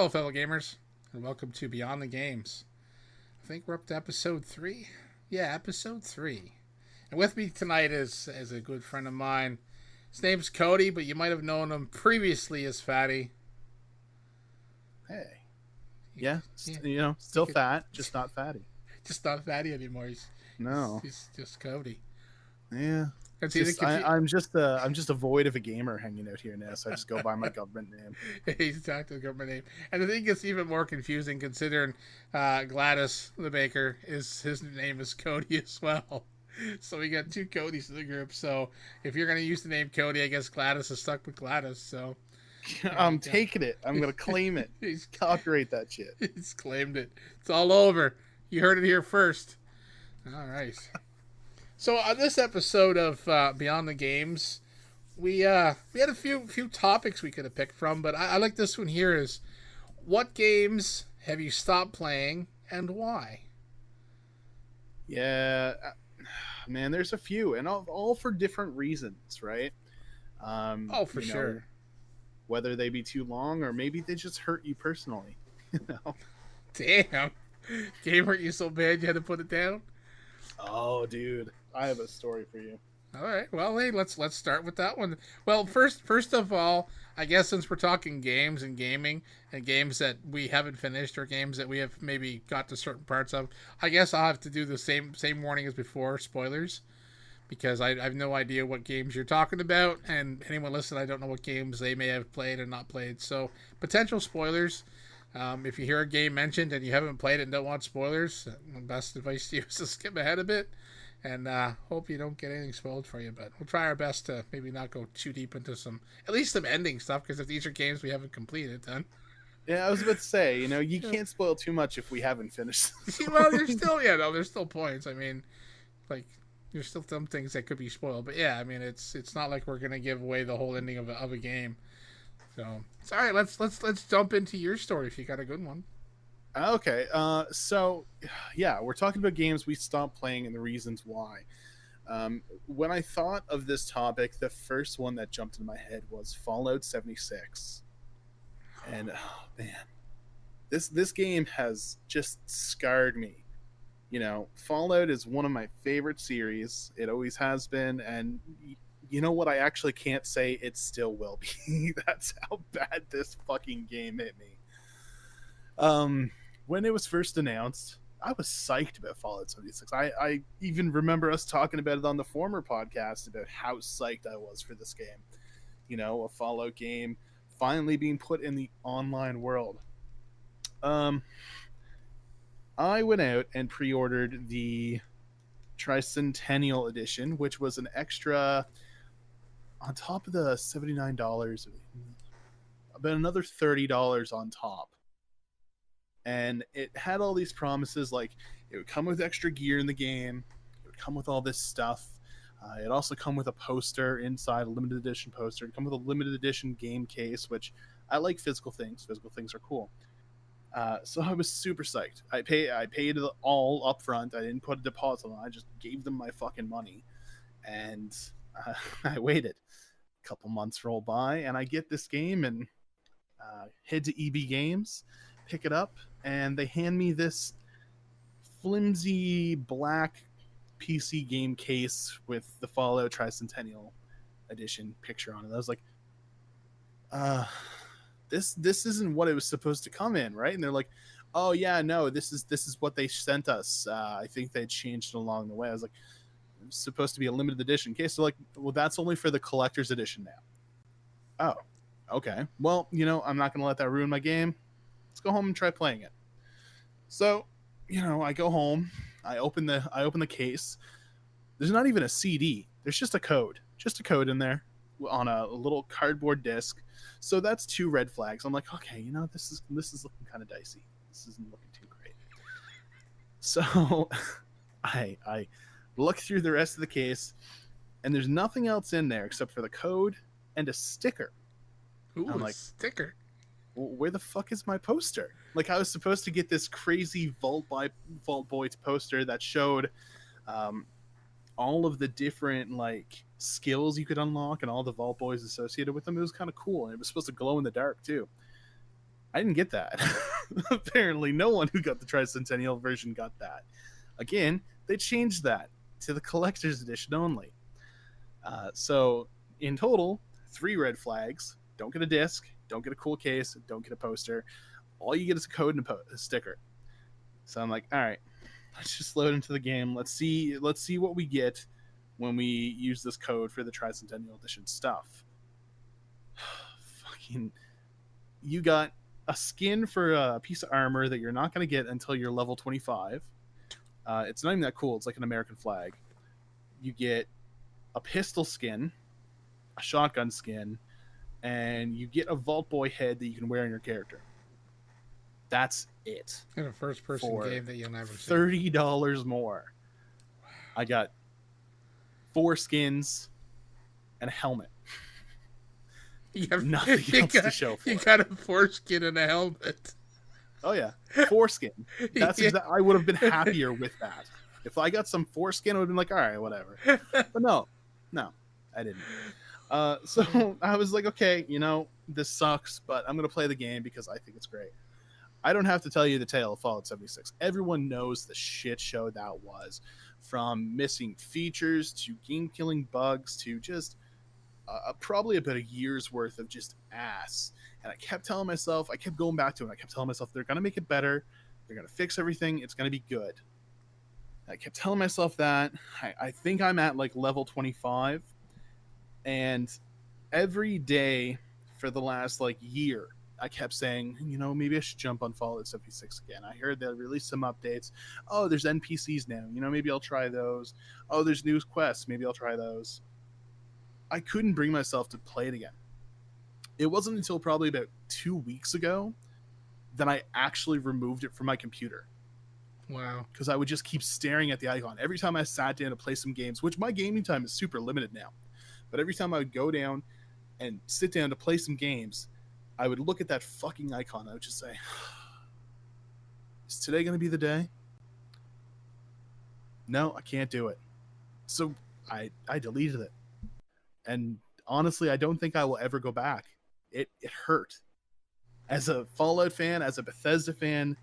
Hello, fellow gamers, and welcome to Beyond the Games. I think we're up to episode 3. Yeah, episode 3. And with me tonight is a good friend of mine. His name's Cody, but you might have known him previously as Fatti. Hey. Yeah, Yeah. still fat, just not fatty. Just not Fatti anymore. No. He's just Cody. Yeah. It's I'm just a void of a gamer hanging out here now, so I just go by my government name. He's talked to the government name. And I think it's even more confusing considering Gladys the baker his name is Cody as well. So we got two Codys in the group. So if you're gonna use the name Cody, I guess Gladys is stuck with Gladys. So I'm taking it. I'm gonna claim it. he's Copyright that shit. He's claimed it. It's all over. You heard it here first. All right. So on this episode of Beyond the Games, we had a few topics we could have picked from, but I like this one here. Is what games have you stopped playing and why? Yeah, man. There's a few, and all for different reasons, right? For sure. Whether they be too long or maybe they just hurt you personally. Damn. Game hurt you so bad you had to put it down? Oh, dude. I have a story for you. All right. Well, hey, let's start with that one. Well, first of all, I guess since we're talking games and gaming and games that we haven't finished or games that we have maybe got to certain parts of, I guess I'll have to do the same warning as before, spoilers, because I have no idea what games you're talking about, and anyone listening, I don't know what games they may have played or not played. So potential spoilers. If you hear a game mentioned and you haven't played it and don't want spoilers, my best advice to you is to skip ahead a bit. And hope you don't get anything spoiled for you, but we'll try our best to maybe not go too deep into at least some ending stuff, because if these are games we haven't completed, then... Yeah, I was about to say, you can't spoil too much if we haven't finished. Well, there's still points. I mean, like, there's still some things that could be spoiled, but yeah, I mean, it's not like we're gonna give away the whole ending of a game. So it's all right. Let's jump into your story if you got a good one. Okay, so yeah, we're talking about games we stopped playing and the reasons why. When I thought of this topic, the first one that jumped into my head was Fallout 76. And oh man, this game has just scarred me. Fallout is one of my favorite series. It always has been, and you know what? I actually can't say it still will be. That's how bad this fucking game hit me. When it was first announced, I was psyched about Fallout 76. I even remember us talking about it on the former podcast about how psyched I was for this game. A Fallout game finally being put in the online world. I went out and pre-ordered the Tricentennial Edition, which was an extra on top of the $79, about another $30 on top. And it had all these promises, like it would come with extra gear in the game, it would come with all this stuff. It also come with a poster inside, a limited edition poster. It'd come with a limited edition game case, which I like physical things. Physical things are cool. So I was super psyched. I paid it all up front. I didn't put a deposit on. I just gave them my fucking money, and I waited. A couple months roll by, and I get this game and head to EB Games, pick it up, and they hand me this flimsy black PC game case with the Fallout Tricentennial Edition picture on it. I was like, this isn't what it was supposed to come in, right? And they're like, oh yeah, no, this is what they sent us. I think they changed it along the way. I was like, it's supposed to be a limited edition case. So like, well, that's only for the collector's edition now. Oh, okay. Well, I'm not gonna let that ruin my game. Let's go home and try playing it. So, I go home, I open the case. There's not even a CD. There's just a code in there on a little cardboard disc. So that's two red flags. I'm like, okay, this is looking kind of dicey. This isn't looking too great. So I look through the rest of the case, and there's nothing else in there except for the code and a sticker. Ooh, I'm like, sticker. Where the fuck is my poster? Like, I was supposed to get this crazy Vault Boys poster that showed all of the different like skills you could unlock and all the Vault Boys associated with them. It was kind of cool, and it was supposed to glow in the dark too. I didn't get that. Apparently, no one who got the Tricentennial version got that. Again, they changed that to the collector's edition only. So, in total, 3 red flags. Don't get a disc, don't get a cool case, don't get a poster. All you get is a code and a sticker. So I'm like, all right, let's just load into the game. Let's see what we get when we use this code for the Tricentennial Edition stuff. Fucking, you got a skin for a piece of armor that you're not going to get until you're level 25. It's not even that cool. It's like an American flag. You get a pistol skin, a shotgun skin, and you get a Vault Boy head that you can wear on your character. That's it. In a first-person game that you'll never see. $30 more. I got 4 skins and a helmet. Nothing else to show for you it. got a foreskin and a helmet. Oh yeah, foreskin. That's I would have been happier with that. If I got some foreskin, I would have been like, all right, whatever. But no, I didn't. So I was like, okay, this sucks, but I'm gonna play the game because I think it's great. I don't have to tell you the tale of Fallout 76. Everyone knows the shit show that was, from missing features to game-killing bugs to just probably about a year's worth of just ass. And I kept telling myself, I kept going back to it. I kept telling myself they're going to make it better. They're going to fix everything. It's going to be good. I kept telling myself that. I think I'm at like level 25. And every day for the last like year, I kept saying, maybe I should jump on Fallout 76 again. I heard they'll release some updates. Oh, there's NPCs now. Maybe I'll try those. Oh, there's new quests. Maybe I'll try those. I couldn't bring myself to play it again. It wasn't until probably about 2 weeks ago that I actually removed it from my computer. Wow. Because I would just keep staring at the icon. Every time I sat down to play some games, which my gaming time is super limited now, but every time I would go down and sit down to play some games, I would look at that fucking icon. I would just say, is today going to be the day? No, I can't do it. So I deleted it. And honestly, I don't think I will ever go back. It hurt. As a Fallout fan, as a Bethesda fan,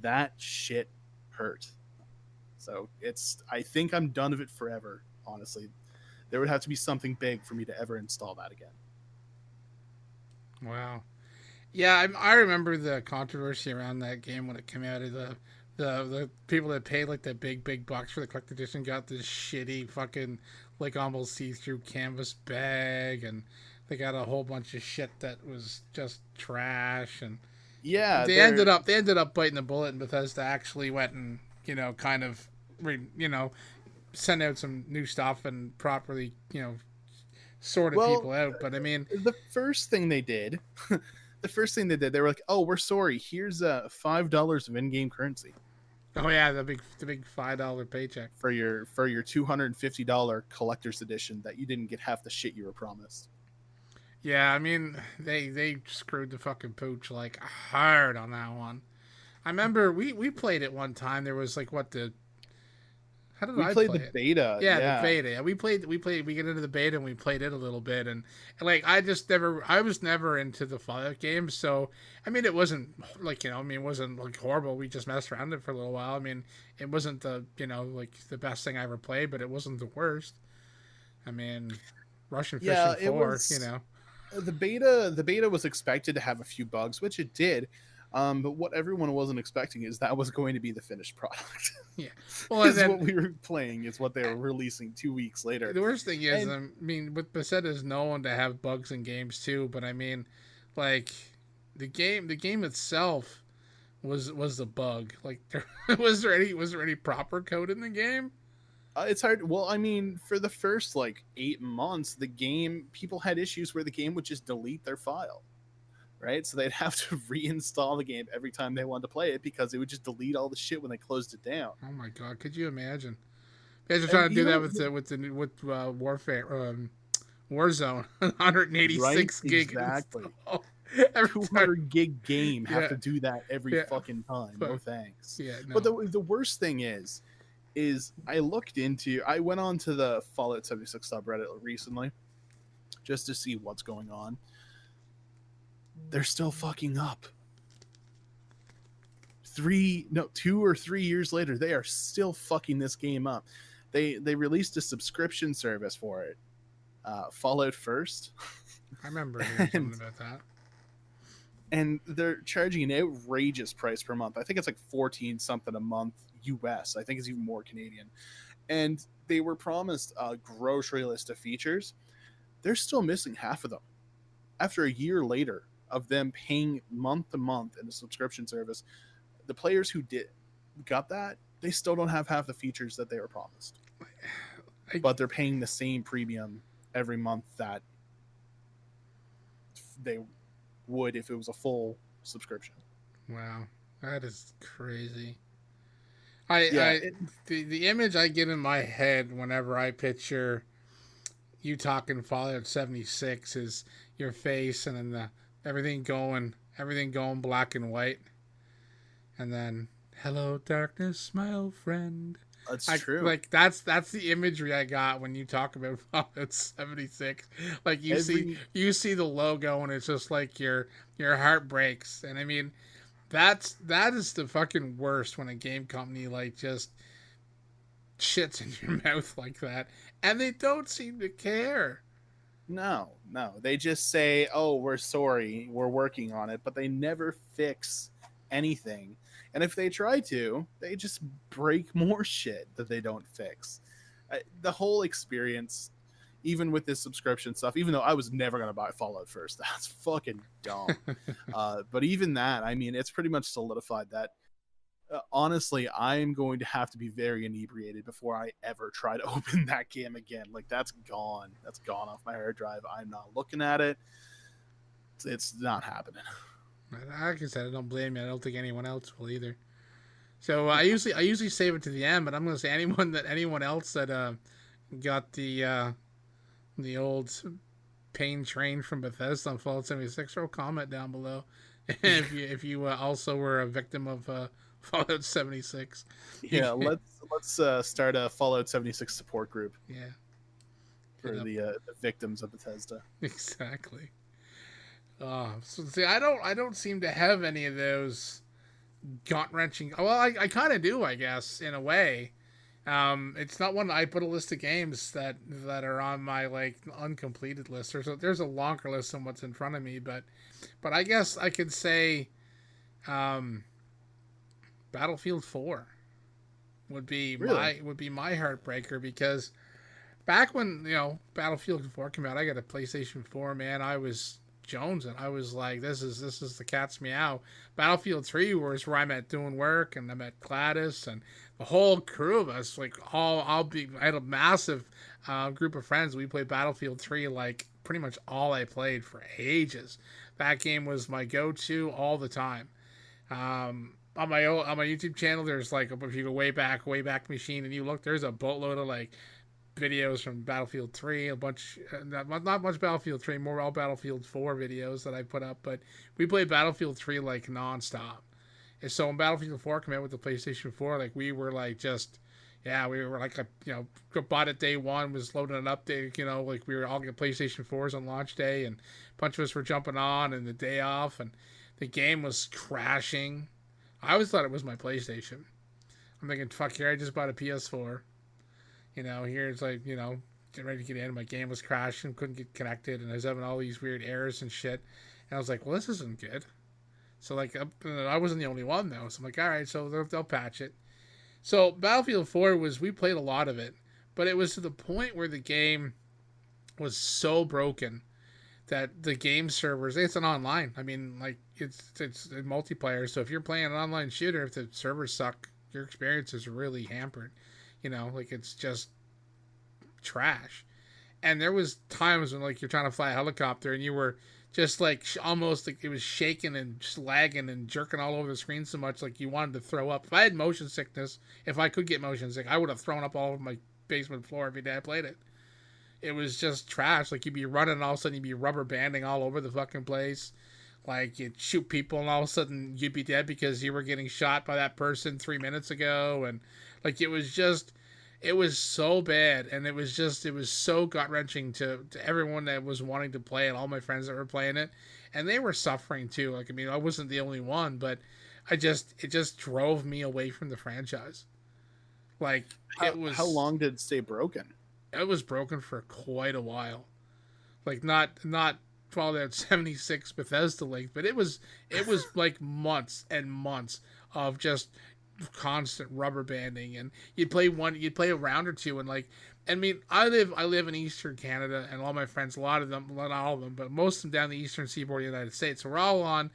that shit hurt. So I think I'm done with it forever, honestly. There would have to be something big for me to ever install that again. Wow. Yeah, I remember the controversy around that game when it came out. The people that paid like the big bucks for the collector edition got this shitty fucking like almost see-through canvas bag, and they got a whole bunch of shit that was just trash. And yeah, they ended up biting the bullet, and Bethesda actually went and kind of sent out some new stuff and properly sorted people out. But I mean, the first thing they did. They were like, "Oh, we're sorry. Here's $5 of in-game currency." Oh yeah, the big $5 paycheck for your $250 collector's edition that you didn't get half the shit you were promised. Yeah, I mean they screwed the fucking pooch like hard on that one. I remember we played it one time. There was like how did I play the it? beta? Yeah, the beta. Yeah, we get into the beta and we played it a little bit, and like I was never into the Fallout games, so I mean it wasn't like it wasn't like horrible. We just messed around it for a little while. I mean it wasn't the like the best thing I ever played, but it wasn't the worst. I mean Russian Fishing 4, The beta was expected to have a few bugs, which it did. But what everyone wasn't expecting is that was going to be the finished product. Yeah. Well, what we were playing is what they were releasing 2 weeks later. The worst thing is, with Bethesda is known to have bugs in games too, but I mean, like the game itself was the bug. Like, was there any proper code in the game? It's hard. Well, I mean, for the first 8 months, people had issues where the game would just delete their file. Right, so they'd have to reinstall the game every time they wanted to play it because it would just delete all the shit when they closed it down. Oh my god, could you imagine? You guys are trying to do that with Warfare, Warzone, 186 gig. Exactly. 200 gig game have to do that every fucking time. No thanks. Yeah, no. But the worst thing is I went on to the Fallout 76 subreddit recently just to see what's going on. They're still fucking up. 2 or 3 years later, they are still fucking this game up. They released a subscription service for it, Fallout First. I remember hearing and, something about that. and they're charging an outrageous price per month. I think it's like 14 something a month US. I think it's even more Canadian. And they were promised a grocery list of features. They're still missing half of them. After a year later of them paying month to month in a subscription service, the players who got that, they still don't have half the features that they were promised. But they're paying the same premium every month that they would if it was a full subscription. Wow, that is crazy. The image I get in my head whenever I picture you talking Fallout 76 is your face and then everything going black and white, and then hello darkness, my old friend. That's true. Like that's the imagery I got when you talk about Fallout 76. Like you see the logo and it's just like your heart breaks. And I mean, that is the fucking worst when a game company like just shits in your mouth like that, and they don't seem to care. No, they just say, "Oh, we're sorry, we're working on it," but they never fix anything. And if they try to, they just break more shit that they don't fix. The whole experience, even with this subscription stuff, even though I was never going to buy Fallout First, that's fucking dumb. But even that, I mean, it's pretty much solidified that, honestly, I'm going to have to be very inebriated before I ever try to open that game again. Like, that's gone. That's gone off my hard drive. I'm not looking at it. It's not happening. Like I said, I don't blame you. I don't think anyone else will either. So I usually save it to the end, but I'm going to say anyone else that got the old pain train from Bethesda on Fallout 76, throw a comment down below if you also were a victim of Fallout 76. Yeah, let's start a Fallout 76 support group. Yeah, for the victims of Bethesda. Exactly. So see, I don't seem to have any of those gut wrenching. Well, I kind of do, I guess, in a way. It's not one I put a list of games that are on my like uncompleted list. There's a longer list than what's in front of me, but I guess I could say, Battlefield 4 would be my heartbreaker, because back when Battlefield 4 came out, I got a PlayStation 4. Man, I was jonesing. I was like, this is the cat's meow. Battlefield 3 was where I met doing work, and I met Gladys and the whole crew of us. Like I had a massive group of friends. We played Battlefield 3 like pretty much all I played for ages. That game was my go-to all the time. On my YouTube channel, there's like, if you go way back machine and you look, there's a boatload of like videos from Battlefield 3, a bunch, not much Battlefield 3, more all Battlefield 4 videos that I put up, but we played Battlefield 3 like nonstop. And so when Battlefield 4 came out with the PlayStation 4, like we were like we were like bought it day one, was loading an update, like we were all getting PlayStation 4s on launch day, and a bunch of us were jumping on and the day off, and the game was crashing. I always thought it was my PlayStation. I'm thinking, fuck, here I just bought a PS4. Here it's like, getting ready to get in. My game was crashing, couldn't get connected, and I was having all these weird errors and shit. And I was like, well, this isn't good. So, like, I wasn't the only one, though. So I'm like, all right, so they'll patch it. So Battlefield 4 we played a lot of it, but it was to the point where the game was so broken that the game servers, it's an online. I mean, like, it's a multiplayer. So if you're playing an online shooter, if the servers suck, your experience is really hampered. Like, it's just trash. And there was times when, like, you're trying to fly a helicopter and you were just like almost like it was shaking and just lagging and jerking all over the screen so much like you wanted to throw up. If I had motion sickness, if I could get motion sick, I would have thrown up all over my basement floor every day I played it. It was just trash. Like, you'd be running and all of a sudden you'd be rubber banding all over the fucking place. Like, you'd shoot people and all of a sudden you'd be dead because you were getting shot by that person 3 minutes ago. And like, it was so bad, and it was so gut-wrenching to everyone that was wanting to play it, all my friends that were playing it, and they were suffering too. Like, I mean, I wasn't the only one, but it just drove me away from the franchise. Like How long did it stay broken? it was broken for quite a while. Like not Fallout 76 Bethesda length, but it was like months and months of just constant rubber banding, and you'd play a round or two, and like, I mean, I live in Eastern Canada, and all my friends, a lot of them, not all of them, but most of them down the Eastern Seaboard of the United States, so we're all on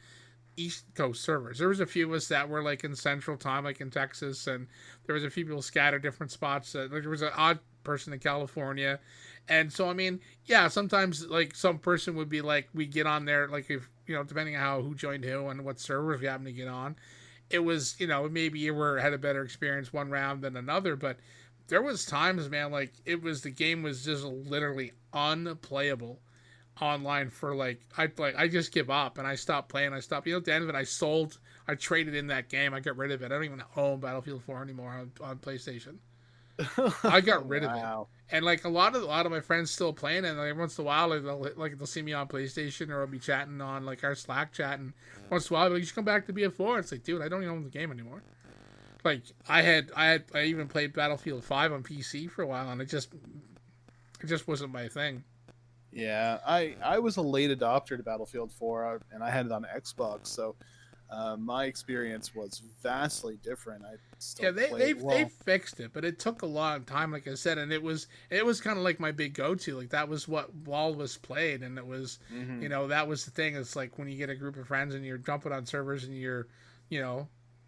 East Coast servers. There was a few of us that were like in Central Time, like in Texas, and there was a few people scattered different spots. Like there was an odd person in California, and so I mean, yeah, sometimes like some person would be like, we get on there, like if you know, depending on how who joined who and what servers we happen to get on, it was you know maybe you were had a better experience one round than another, but there was times, man, like it was the game was just literally unplayable online for like I just give up and I stopped playing. I stopped. You know, at the end of it, I traded in that game. I got rid of it. I don't even own Battlefield 4 anymore on PlayStation. I got rid of it. Wow. And like a lot of my friends still playing it. And like once in a while, they'll see me on PlayStation or I'll be chatting on like our Slack chat, and once in a while, like, you should come back to BF4. It's like, dude, I don't even own the game anymore. Like I even played Battlefield 5 on PC for a while, and it just wasn't my thing. Yeah, I was a late adopter to Battlefield 4, and I had it on Xbox, so my experience was vastly different. I still Yeah, played well. they fixed it, but it took a long time, like I said, and it was kind of like my big go to. Like that was what all was played, and it was Hmm. you know that was the thing. It's like when you get a group of friends and you're jumping on servers and you're you know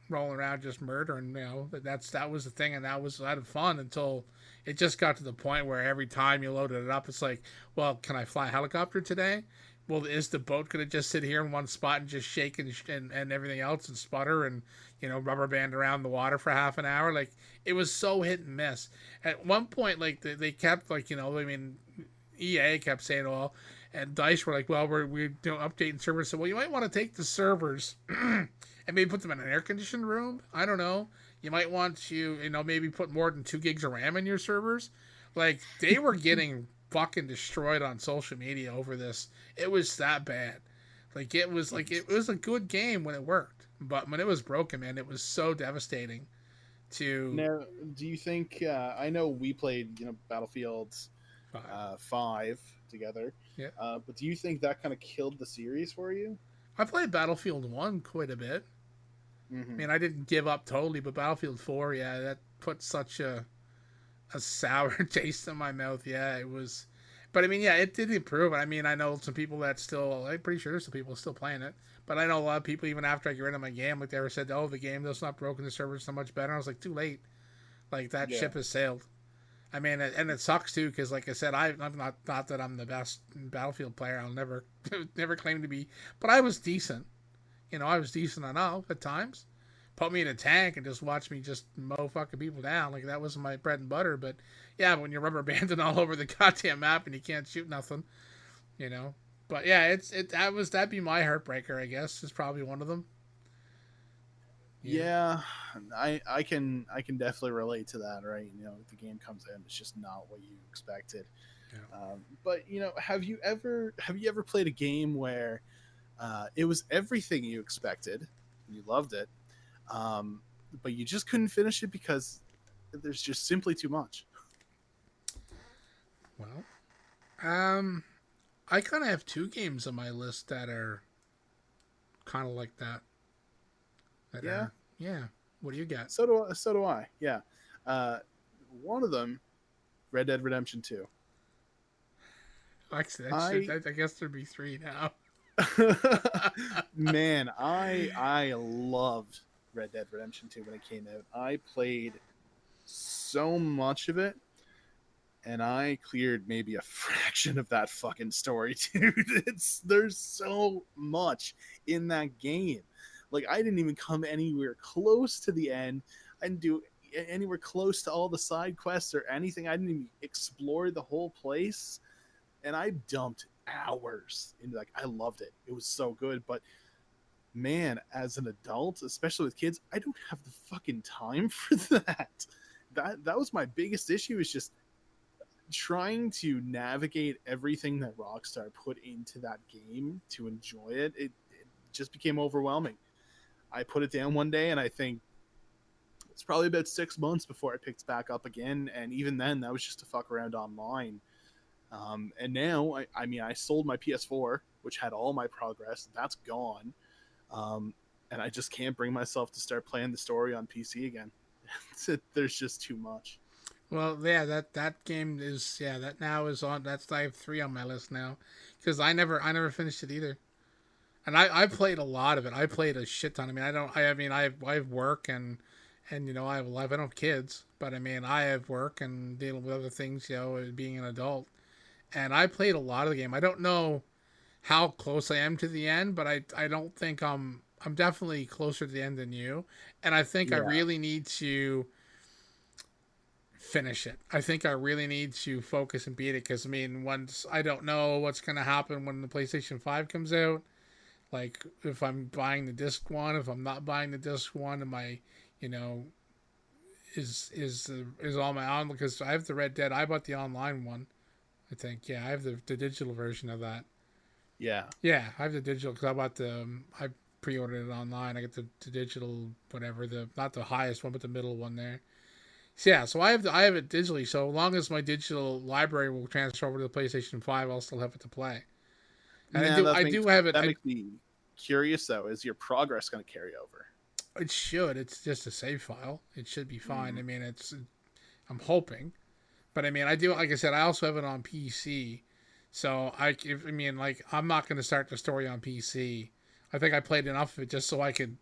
rolling around just murdering. You know that was the thing, and that was a lot of fun until it just got to the point where every time you loaded it up, it's like, well, can I fly a helicopter today? Well, is the boat going to just sit here in one spot and just shake and everything else and sputter and you know rubber band around the water for half an hour? Like it was so hit and miss. At one point, like they kept like you know I mean EA kept saying well, and Dice were like, well we're doing updating servers. So well you might want to take the servers and maybe put them in an air conditioned room. I don't know. You might want to you know maybe put more than 2 gigs of RAM in your servers. Like they were getting fucking destroyed on social media over this. It was that bad. Like it was a good game when it worked, but when it was broken, man, it was so devastating. To Now, do you think? I know we played, Battlefield 5 together, yeah, but do you think that kind of killed the series for you? I played Battlefield 1 quite a bit. I Hmm. mean, I didn't give up totally, but Battlefield 4, yeah, that put such a sour taste in my mouth. Yeah, it was. But I mean, yeah, it did improve. I mean, I know some people that still. I'm pretty sure there's some people still playing it. But I know a lot of people, even after I get rid of my game, like they ever said, "Oh, the game that's not broken, the server's so much better." I was like, too late. Like that Yeah. ship has sailed. I mean, and it sucks too, because like I said, I'm not that I'm the best Battlefield player. I'll never never claim to be, but I was decent. You know, I was decent enough at times. Put me in a tank and just watch me just mow fucking people down. Like that was my bread and butter. But yeah, when you're rubber banding all over the goddamn map and you can't shoot nothing, you know. But yeah, that'd be my heartbreaker. I guess is probably one of them. Yeah, Yeah, I can definitely relate to that, right? The game comes in, it's just not what you expected. yeah. But have you ever played a game where it was everything you expected, you loved it, um, but you just couldn't finish it because there's just simply too much? Well, I kind of have 2 games on my list that are kind of like that. That Yeah, are yeah. What do you got? so do I. Yeah, uh, one of them, Red Dead Redemption 2. Actually, I I guess there'd be 3 now. Man, I loved Red Dead Redemption 2 when it came out. I played so much of it, and I cleared maybe a fraction of that fucking story, dude. There's so much in that game. Like, I didn't even come anywhere close to the end. I didn't do anywhere close to all the side quests or anything. I didn't even explore the whole place, and I dumped hours into like I loved it. It was so good, but man, as an adult, especially with kids, I don't have the fucking time for that. That was my biggest issue, is just trying to navigate everything that Rockstar put into that game to enjoy it. It just became overwhelming. I put it down one day, and I think it's probably about 6 months before I picked it back up again. And even then, that was just to fuck around online. And now, I mean, I sold my PS4, which had all my progress. That's gone. And I just can't bring myself to start playing the story on PC again. There's just too much. Well, yeah, that game is that now is on. That's I have 3 on my list now, because I never finished it either. And I played a lot of it. I played a shit ton. I mean, I have work and I have a life. I don't have kids, but I mean I have work and dealing with other things. Being an adult, and I played a lot of the game. I don't know how close I am to the end, but I don't think I'm definitely closer to the end than you, and I think I Yeah. really need to finish it. I think I really need to focus and beat it, because I mean, once I don't know what's going to happen when the PlayStation 5 comes out. Like, if I'm buying the disc one, if I'm not buying the disc one, am I, you know, is all my on, because I have the Red Dead. I bought the online one. I think, yeah, I have the digital version of that. Yeah. Yeah, I have the digital because I bought I pre-ordered it online. I get the digital, whatever, the not the highest one, but the middle one there. So yeah, so I have it digitally. So long as my digital library will transfer over to the PlayStation 5, I'll still have it to play. And Yeah, I do have it. that makes me curious though. Is your progress going to carry over? It should. It's just a save file. It should be fine. Mm. I mean, I'm hoping, but I mean, I do. Like I said, I also have it on PC. So I'm not going to start the story on PC. I think I played enough of it just so I could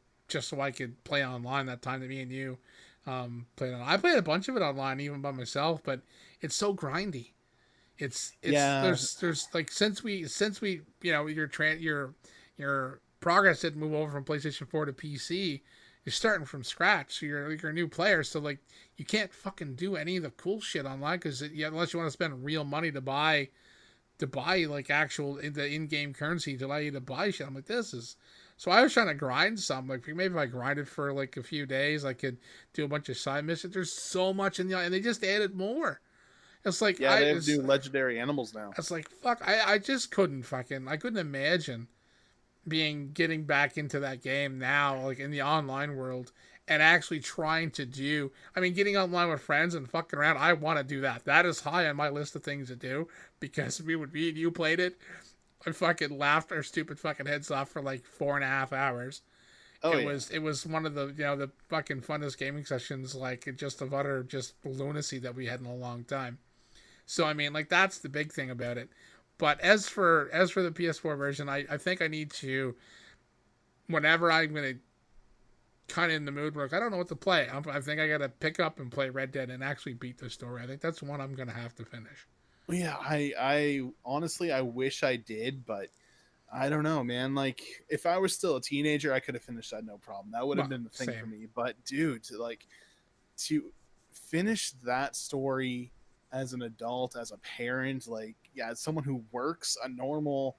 play online that time that me and you played on. I played a bunch of it online even by myself, but it's so grindy. It's Yeah. there's like since we your progress didn't move over from PlayStation 4 to PC. You're starting from scratch. So you're a new player, so like you can't fucking do any of the cool shit online because unless you want to spend real money to buy like actual the in-game currency to allow you to buy shit. I'm like, this is. So I was trying to grind some. Like maybe if I grinded for like a few days, I could do a bunch of side missions. There's so much in the and they just added more. It's like Yeah, they have new legendary animals now. it's like fuck. I just I couldn't imagine getting back into that game now, like in the online world, and actually trying to do. I mean, getting online with friends and fucking around. I want to do that. That is high on my list of things to do because me and you played it. I fucking laughed our stupid fucking heads off for like 4.5 hours. Oh It yeah. was one of the the fucking funnest gaming sessions, like just of utter just lunacy that we had in a long time. So I mean, like that's the big thing about it. But as for the PS4 version, I think I need to, whenever I'm gonna kind of in the mood where like, I don't know what to play. I think I gotta pick up and play Red Dead and actually beat the story. I think that's one I'm gonna have to finish. Yeah, I honestly I wish I did, but I don't know, man. Like if I was still a teenager, I could have finished that no problem. That would have Well, been the thing for same. me. But dude, to finish that story as an adult, as a parent, like yeah, as someone who works a normal,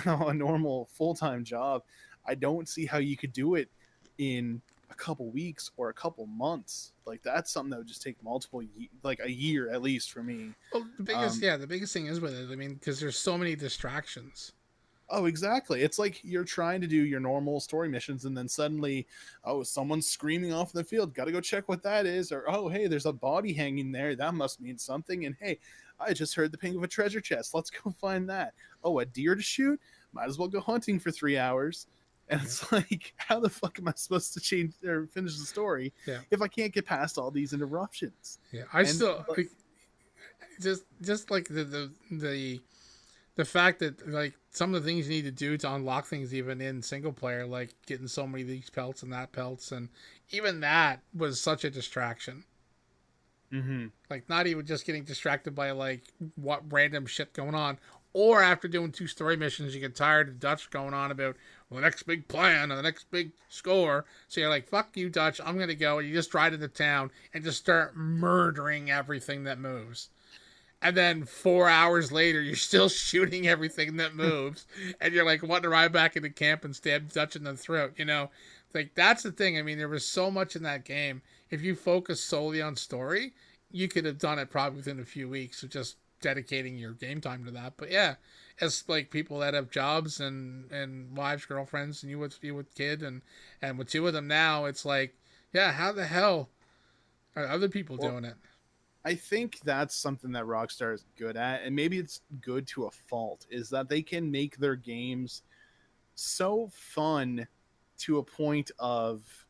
a normal full-time job, I don't see how you could do it in a couple weeks or a couple months. Like that's something that would just take like a year at least for me. Well, Um, the biggest thing is with it. I mean, because there's so many distractions. Oh, exactly. It's like you're trying to do your normal story missions, and then suddenly, oh, someone's screaming off in the field. Got to go check what that is. Or, oh, hey, there's a body hanging there. That must mean something. And hey, I just heard the ping of a treasure chest. Let's go find that. Oh, a deer to shoot? Might as well go hunting for 3 hours. And Yeah, it's like, how the fuck am I supposed to change or finish the story yeah, if I can't get past all these interruptions? yeah. I And still like, just like the fact that like some of the things you need to do to unlock things even in single player, like getting so many of these pelts and that pelts, and even that was such a distraction. mm-hmm. Like not even just getting distracted by like what random shit going on, or after doing 2 story missions, you get tired of Dutch going on about the next big plan or the next big score. So you're like, "Fuck you, Dutch! I'm gonna go." And you just ride into town and just start murdering everything that moves. And then 4 hours later, you're still shooting everything that moves, and you're like wanting to ride back into camp and stab Dutch in the throat. Like that's the thing. I mean, there was so much in that game. If you focus solely on story, you could have done it probably within a few weeks of just dedicating your game time to that. But yeah, as like people that have jobs and wives, girlfriends, and you with kid and with two of them now, it's like, yeah, how the hell are other people Well, doing it? I think that's something that Rockstar is good at, and maybe it's good to a fault, is that they can make their games so fun to a point of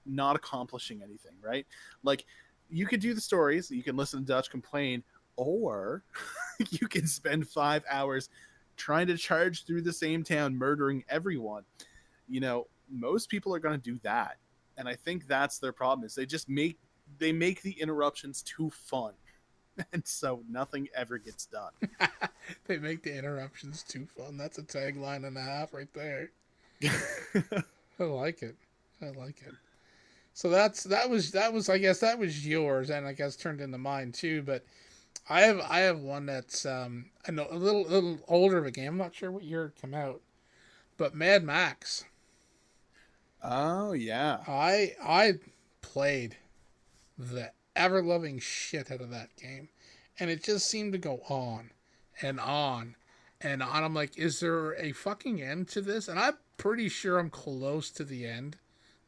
not accomplishing anything, right? Like, you could do the stories, you can listen to Dutch complain, or you can spend 5 hours trying to charge through the same town, murdering everyone. Most people are going to do that, and I think that's their problem. Is they make the interruptions too fun, and so nothing ever gets done. They make the interruptions too fun. That's a tagline and a half right there. I like it. I like it. So that was I guess that was yours, and I guess turned into mine too. But I have one that's I know a little older of a game. I'm not sure what year it came out, but Mad Max. Oh yeah. I played the ever loving shit out of that game, and it just seemed to go on and on and on. I'm like, is there a fucking end to this? And I'm pretty sure I'm close to the end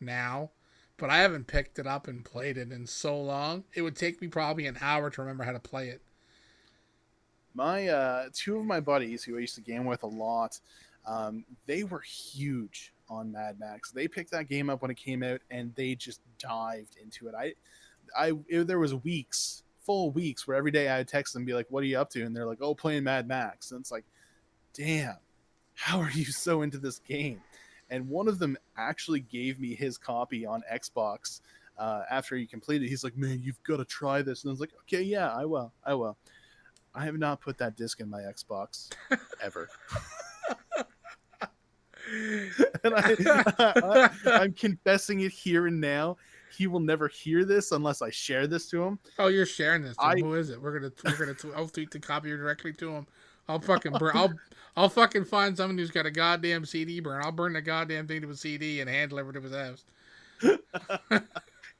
now, but I haven't picked it up and played it in so long. It would take me probably an hour to remember how to play it. My two of my buddies who I used to game with a lot, they were huge on Mad Max. They picked that game up when it came out, and they just dived into it. There was weeks, full weeks, where every day I would text them and be like, "What are you up to?" And they're like, "Oh, playing Mad Max." And it's like, damn, how are you so into this game? And one of them actually gave me his copy on Xbox after he completed. He's like, "Man, you've got to try this." And I was like, "Okay, yeah, I will. I will." I have not put that disc in my Xbox ever. And I'm confessing it here and now. He will never hear this unless I share this to him. Oh, you're sharing this. Who is it? I'll tweet the copy directly to him. I'll fucking burn. I'll fucking find someone who's got a goddamn CD burn. I'll burn the goddamn thing to a CD and hand deliver it to his house.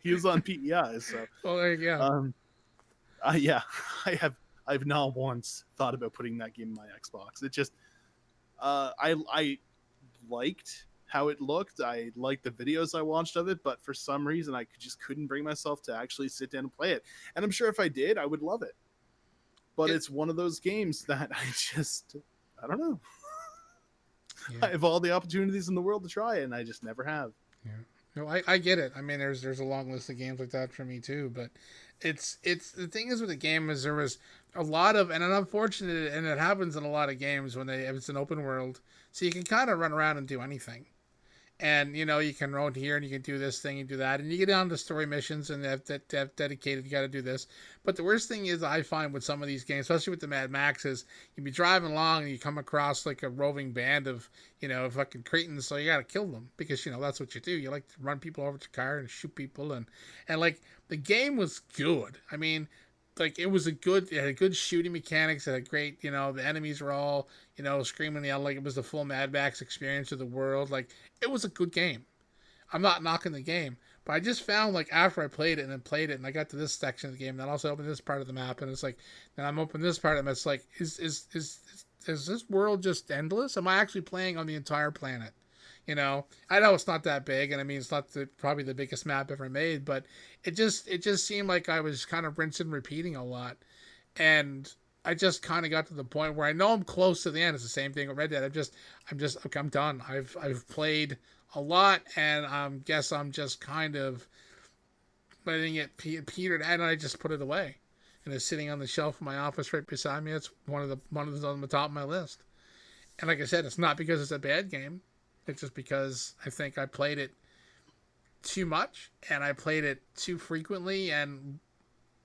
He was on PEI, so. Well, there you go. Yeah, I've not once thought about putting that game in my Xbox. It just, I liked how it looked. I liked the videos I watched of it, but for some reason I just couldn't bring myself to actually sit down and play it. And I'm sure if I did, I would love it. But it's one of those games that I don't know. Yeah. I have all the opportunities in the world to try it, and I just never have. Yeah. No, I get it. I mean, there's a long list of games like that for me too. But it's the thing is with the game is there was a lot of, and an unfortunate, and it happens in a lot of games if it's an open world, so you can kind of run around and do anything. And you can roam here and you can do this thing and do that, and you get down to story missions and have dedicated, you got to do this. But the worst thing is I find with some of these games, especially with the Mad Max, is you be driving along and you come across like a roving band of fucking cretins, so you got to kill them because that's what you do. You like to run people over to your car and shoot people, and like the game was good. I mean, like it had good shooting mechanics. It had great, the enemies were all, screaming and yelling like it was the full Mad Max experience of the world. Like it was a good game. I'm not knocking the game, but I just found like after I played it and I got to this section of the game, and then also opened this part of the map, and it's like, then I'm opening this part of it. It's like, is this world just endless? Am I actually playing on the entire planet? I know it's not that big, and I mean it's not probably the biggest map ever made, but it just seemed like I was kind of rinsing and repeating a lot, and I just kind of got to the point where I know I'm close to the end. It's the same thing with Red Dead. I'm done. I've played a lot, and guess I'm just kind of letting it petered out, and I just put it away, and it's sitting on the shelf in my office right beside me. It's one of the on the top of my list, and like I said, it's not because it's a bad game. It's just because I think I played it too much and I played it too frequently, and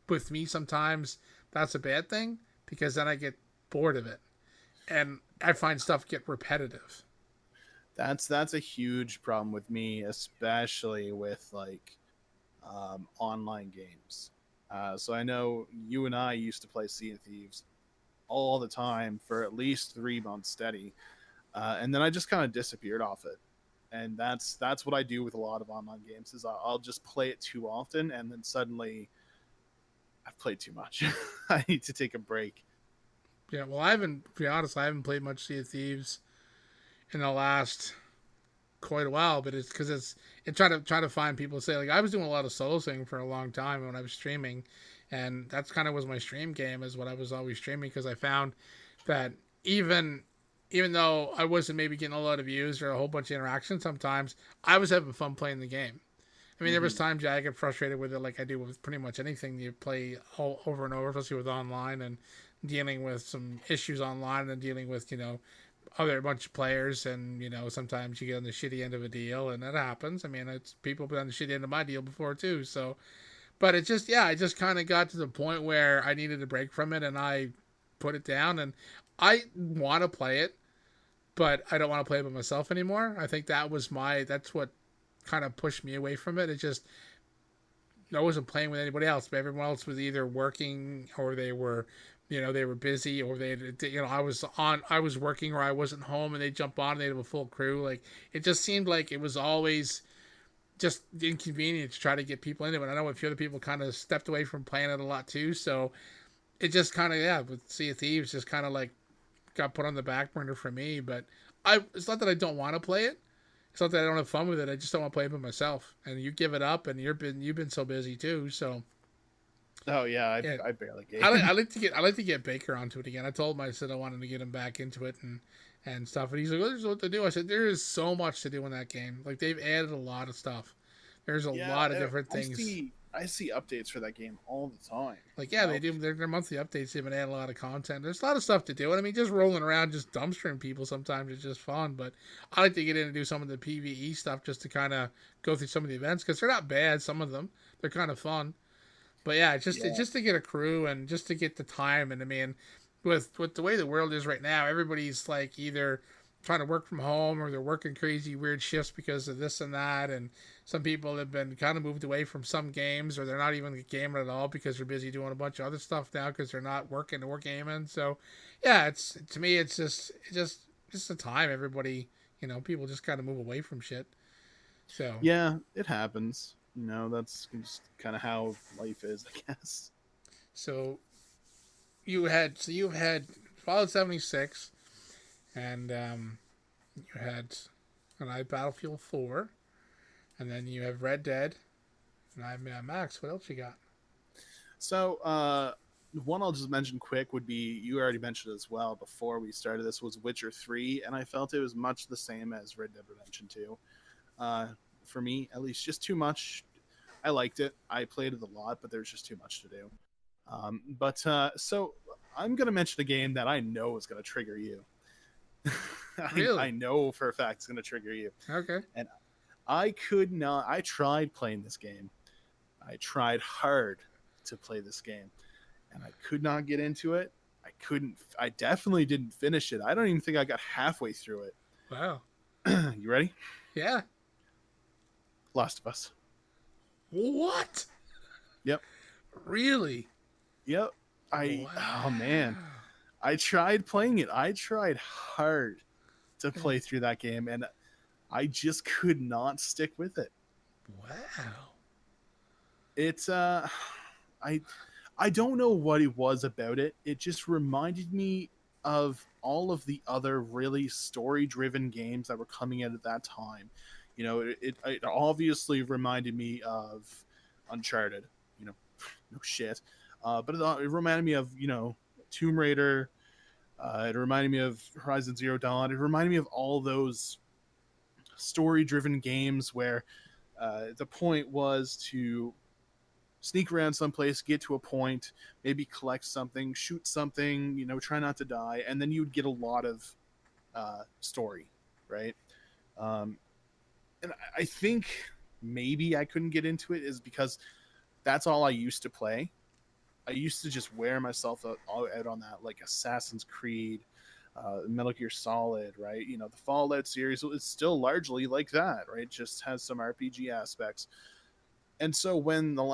with me sometimes that's a bad thing because then I get bored of it and I find stuff get repetitive. That's a huge problem with me, especially with like online games. So I know you and I used to play Sea of Thieves all the time for at least 3 months steady. And then I just kind of disappeared off it, and that's what I do with a lot of online games. Is I'll just play it too often, and then suddenly I've played too much. I need to take a break. Yeah, well, I haven't, to be honest, I haven't played much Sea of Thieves in the last quite a while, but it's because it try to find people to say, like, I was doing a lot of solo singing for a long time when I was streaming, and that's kind of was my stream game, is what I was always streaming, because I found that even even though I wasn't maybe getting a lot of views or a whole bunch of interactions, sometimes I was having fun playing the game. I mean, there was Hmm. times, yeah, I get frustrated with it, like I do with pretty much anything you play over and over, especially with online and dealing with some issues online and dealing with other bunch of players, and sometimes you get on the shitty end of a deal, and that happens. I mean, it's people been on the shitty end of my deal before too. So, but it just I just kind of got to the point where I needed a break from it, and I put it down, and I want to play it, but I don't want to play it by myself anymore. I think that's what kind of pushed me away from it. It just I wasn't playing with anybody else, but everyone else was either working or they were, they were busy, or I was working or I wasn't home, and they jump on and they have a full crew. Like, it just seemed like it was always just inconvenient to try to get people into it. I know a few other people kind of stepped away from playing it a lot too, so it just kind of with Sea of Thieves just kind of like got put on the back burner for me. But it's not that I don't want to play it. It's not that I don't have fun with it. I just don't want to play it by myself. And you give it up, and you've been so busy too. So Oh yeah, yeah, I barely I game. like to get Baker onto it again. I told him, I said I wanted to get him back into it and stuff. And he's like, "Well, there's what to do." I said, "There is so much to do in that game. Like, they've added a lot of stuff. There's a Yeah, lot of different things." I see updates for that game all the time. Like, You yeah, they know. do their monthly updates. They've been adding a lot of content. There's a lot of stuff to do. And I mean, just rolling around, just dumpstering people sometimes is just fun. But I like to get in and do some of the PVE stuff just to kind of go through some of the events, because they're not bad. Some of them, they're kind of fun. But yeah, it's Yeah. just to get a crew and just to get the time. And I mean, with the way the world is right now, everybody's like either trying to work from home, or they're working crazy weird shifts because of this and that. And some people have been kind of moved away from some games, or they're not even gaming at all because they're busy doing a bunch of other stuff now because they're not working or gaming. So yeah, it's to me, it's just the time everybody, people just kind of move away from shit. So Yeah, it happens. That's just kind of how life is, I guess. so you've had Fallout 76, and you had an I Battlefield 4, and then you have Red Dead, and I Max. What else you got? So, one I'll just mention quick would be, you already mentioned as well before we started this, was Witcher 3, and I felt it was much the same as Red Dead Redemption 2. Uh, for me, at least, just too much. I liked it. I played it a lot, but there's just too much to do. So I'm going to mention a game that I know is going to trigger you. Really? I know for a fact it's going to trigger you. Okay. And I could not. I tried playing this game. I tried hard to play this game, and I could not get into it. I couldn't. I definitely didn't finish it. I don't even think I got halfway through it. Wow. You ready? Yeah. Last of Us. What? Yep. Really? Yep. Wow. Oh man. I tried playing it. I tried hard to play through that game, and I just could not stick with it. Wow. It's I I don't know what it was about it. It just reminded me of all of the other really story-driven games that were coming out at that time. It obviously reminded me of Uncharted. No shit. But it reminded me of Tomb Raider. It reminded me of Horizon Zero Dawn. It reminded me of all those story-driven games where the point was to sneak around someplace, get to a point, maybe collect something, shoot something, try not to die, and then you'd get a lot of story, right? Um, and I think maybe I couldn't get into it is because that's all I used to play. I used to just wear myself out on that, like Assassin's Creed, Metal Gear Solid, right? The Fallout series is still largely like that, right? Just has some RPG aspects. And so when when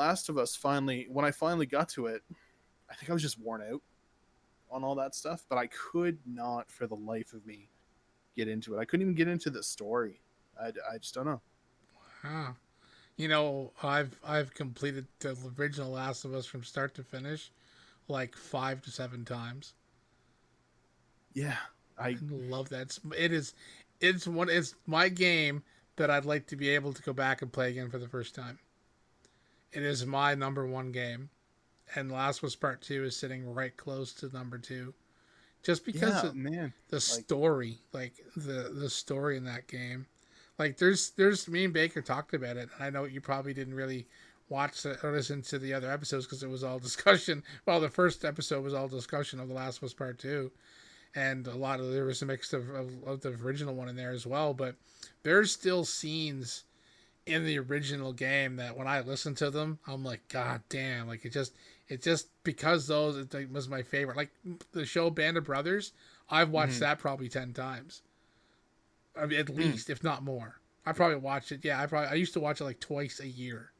I finally got to it, I think I was just worn out on all that stuff, but I could not for the life of me get into it. I couldn't even get into the story. I just don't know. Wow. You know, I've completed the original Last of Us from start to finish like 5 to 7 times. Yeah, I I love that. It's my game that I'd like to be able to go back and play again for the first time. It is my number one game, and Last was Part Two is sitting right close to number two, just because yeah, of man. the Like, story, like the story in that game. Like there's me and Baker talked about it. I know you probably didn't really watch or listen to the other episodes because it was all discussion. Well, the first episode was all discussion of The Last of Us Part Two, and a lot of there was a mix of the original one in there as well. But there's still scenes in the original game that when I listen to them, I'm like, God damn! Like it just because those it was my favorite. Like the show Band of Brothers, I've watched mhm. that probably 10 times, I mean, at Mm, least if not more. I probably watched it. Yeah, I used to watch it like twice a year.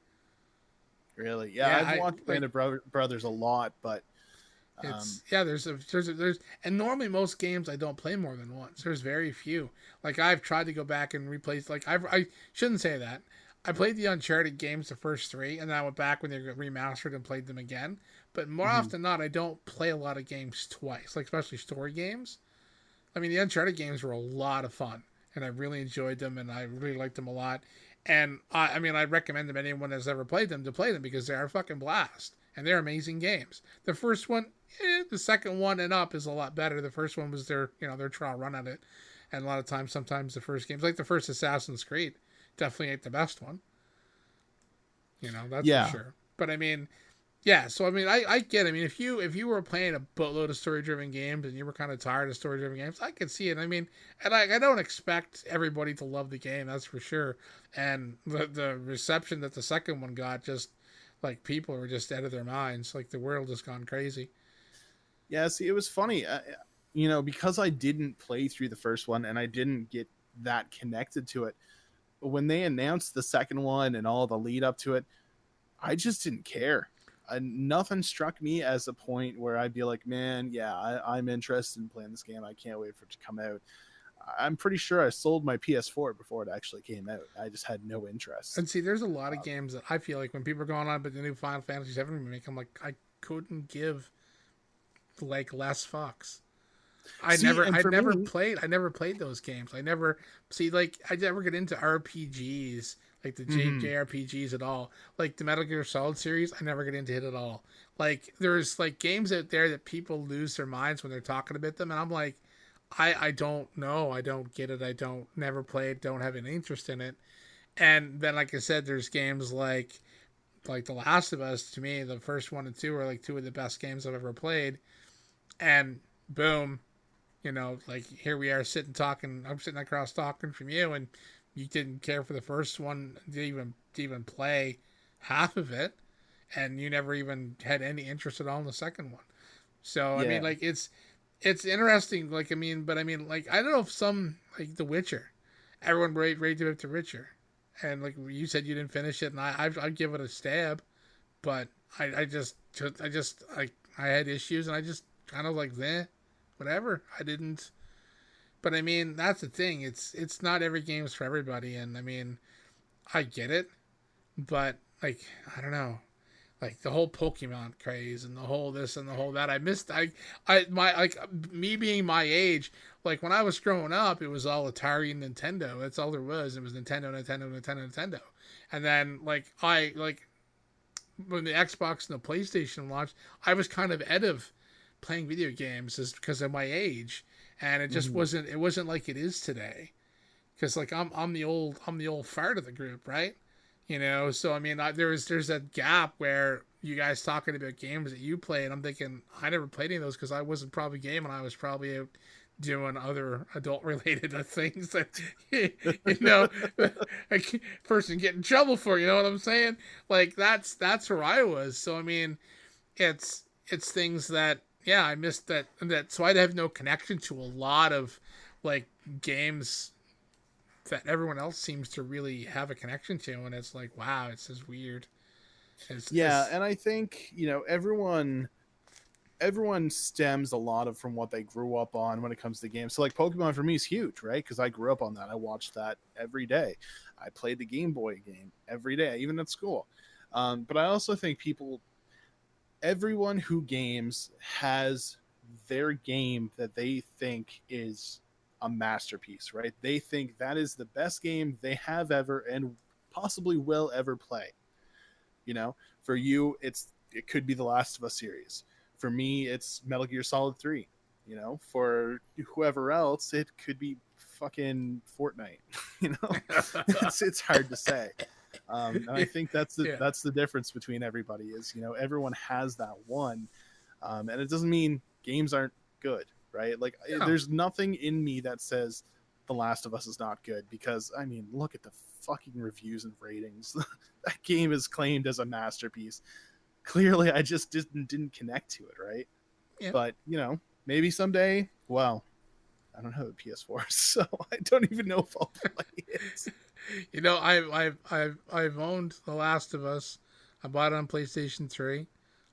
really? Yeah, Yeah, I've I watched like Band of Brothers a lot, but it's yeah. There's and normally most games I don't play more than once. There's very few. Like I've tried to go back and replay. Like I shouldn't say that. I played the Uncharted games, the first three, and then I went back when they got remastered and played them again. But more mhm. often than not, I don't play a lot of games twice, like especially story games. I mean, the Uncharted games were a lot of fun, and I really enjoyed them, and I really liked them a lot. And I mean, I recommend them anyone that's ever played them to play them because they are a fucking blast, and they're amazing games. The first one, the second one and up is a lot better. The first one was their trial run at it, and a lot of times, sometimes the first games, like the first Assassin's Creed, definitely ain't the best one. That's for Yeah, sure. But I mean, yeah, so I mean, I get it. I mean, if you were playing a boatload of story driven games and you were kind of tired of story driven games, I could see it. I mean, and I don't expect everybody to love the game, that's for sure. And the reception that the second one got, just like people were just out of their minds, like the world has gone crazy. yeah. See, it was funny, because I didn't play through the first one and I didn't get that connected to it. When they announced the second one and all the lead up to it, I just didn't care. Nothing struck me as a point where I'd be like, man, yeah, I'm interested in playing this game. I can't wait for it to come out. I'm pretty sure I sold my PS4 before it actually came out. I just had no interest. And see, there's a lot of games that I feel like when people are going on about the new Final Fantasy VII remake, I'm like, I couldn't give like less fucks. See, and for me, I never played those games. I never see like I never get into RPGs like the mhm, JRPGs at all. Like the Metal Gear Solid series, I never get into it at all. Like there's like games out there that people lose their minds when they're talking about them, and I'm like, I don't know, I don't get it, I don't never play it, don't have any interest in it. And then like I said, there's games like The Last of Us. To me, the first one and two are like two of the best games I've ever played, and boom, like here we are sitting talking. I'm sitting across talking from you, and you didn't care for the first one, didn't even play half of it, and you never even had any interest at all in the second one. So I mean, yeah. like it's interesting. Like I mean, but I mean, like I don't know if some like The Witcher, everyone raved about The Witcher, and like you said you didn't finish it, and I'd give it a stab, but I had issues, and I just kind of like whatever. I didn't. But I mean, that's the thing. It's not every game is for everybody, and I mean, I get it, but like I don't know, like the whole Pokemon craze and the whole this and the whole that. I missed. My like me being my age. Like when I was growing up, it was all Atari and Nintendo. That's all there was. It was Nintendo, Nintendo, Nintendo, Nintendo. And then like when the Xbox and the PlayStation launched, I was kind of out of playing video games just because of my age, and it just Mhm. wasn't like it is today. Because like I'm the old fart of the group, right? So I mean, there's that gap where you guys talking about games that you play, and I'm thinking I never played any of those because I wasn't probably gaming. I was probably out doing other adult related things that you know a person get in trouble for. You know what I'm saying? Like that's where I was. So I mean, it's things that yeah I missed that so I'd have no connection to a lot of like games that everyone else seems to really have a connection to, and it's like wow, it's just weird. Yeah, It's and I think everyone stems a lot of from what they grew up on when it comes to games. So like Pokemon for me is huge, right? Because I grew up on that. I watched that every day. I played the Game Boy game every day, even at school. But I also think everyone who games has their game that they think is a masterpiece, right? They think that is the best game they have ever and possibly will ever play. You know, for you, it could be the Last of Us series. For me, it's Metal Gear Solid 3. You know, for whoever else, it could be fucking Fortnite. You know, it's hard to say. And I think that's the difference between everybody is, you know, everyone has that one, and it doesn't mean games aren't good, right? Like there's nothing in me that says The Last of Us is not good, because I mean, look at the fucking reviews and ratings. That game is claimed as a masterpiece. Clearly, I just didn't connect to it, right? Yeah. But you know, maybe someday. Well, I don't have a PS4, so I don't even know if I'll play it. You know, I've owned The Last of Us. I bought it on PlayStation 3.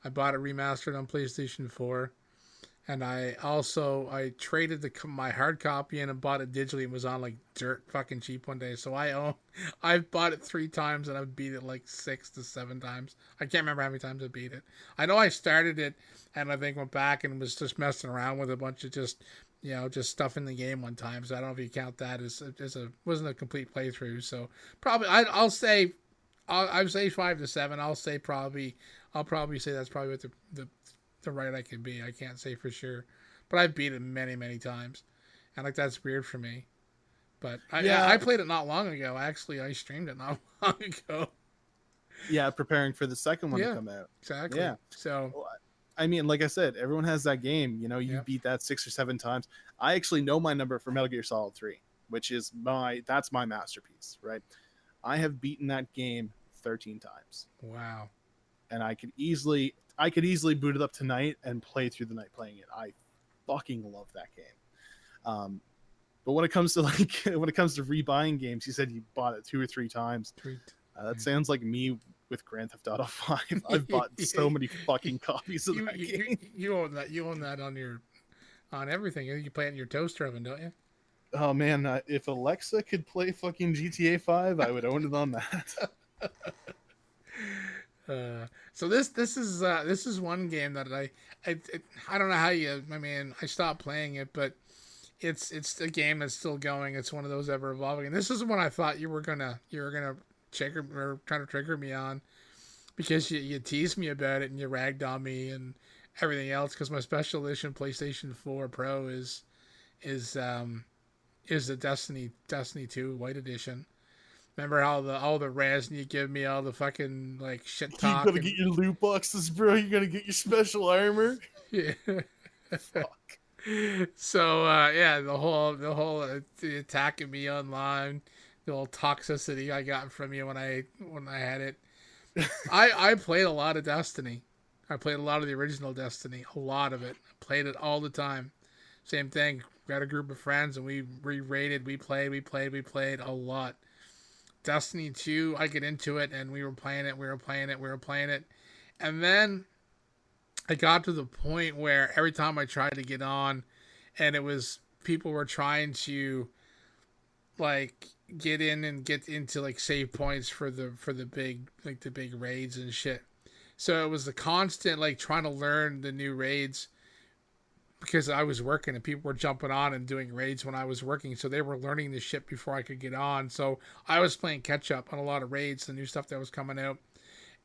I bought it remastered on PlayStation 4. And I traded my hard copy in and bought it digitally and was on like dirt fucking cheap one day. So I've bought it 3 times and I've beat it like 6 to 7 times. I can't remember how many times I beat it. I know I started it and I think went back and was just messing around with a bunch of just stuff in the game one time. So I don't know if you count that as wasn't a complete playthrough. So probably I'll say 5 to 7. I'll probably say that's probably what the right I could be. I can't say for sure, but I've beat it many, many times, and like that's weird for me. But I played it not long ago. Actually, I streamed it not long ago. Yeah, preparing for the second one to come out. Exactly. Yeah. So, I mean, like I said, everyone has that game. You know, you beat that 6 or 7 times. I actually know my number for Metal Gear Solid 3, which is that's my masterpiece, right? I have beaten that game 13 times. Wow. And I could easily boot it up tonight and play through the night playing it. I fucking love that game. But when it comes to rebuying games, you said you bought it 2 or 3 times. That sounds like me with Grand Theft Auto 5. I've bought so many fucking copies of that game. You own that. You own that on everything. You play it in your toaster oven, don't you? Oh man, if Alexa could play fucking GTA 5, I would own it on that. So this is one game that I don't know how I stopped playing it, but it's a game that's still going. It's one of those ever evolving, and this is one I thought you were gonna trigger or trying to trigger me on, because you teased me about it and you ragged on me and everything else, because my special edition PlayStation 4 Pro is the Destiny 2 White Edition. Remember all the resin you give me, all the fucking like shit talk. You gotta get your loot boxes, bro. You gotta get your special armor. Yeah. Fuck. So the whole attacking me online, the whole toxicity I got from you when I had it. I played a lot of Destiny. I played a lot of the original Destiny, a lot of it. I played it all the time. Same thing. Got a group of friends and we re-rated. We played a lot. Destiny 2, I get into it and we were playing it. And then I got to the point where every time I tried to get on and people were trying to like get in and get into like save points for the big raids and shit. So it was the constant like trying to learn the new raids, because I was working and people were jumping on and doing raids when I was working. So they were learning the shit before I could get on. So I was playing catch up on a lot of raids, the new stuff that was coming out.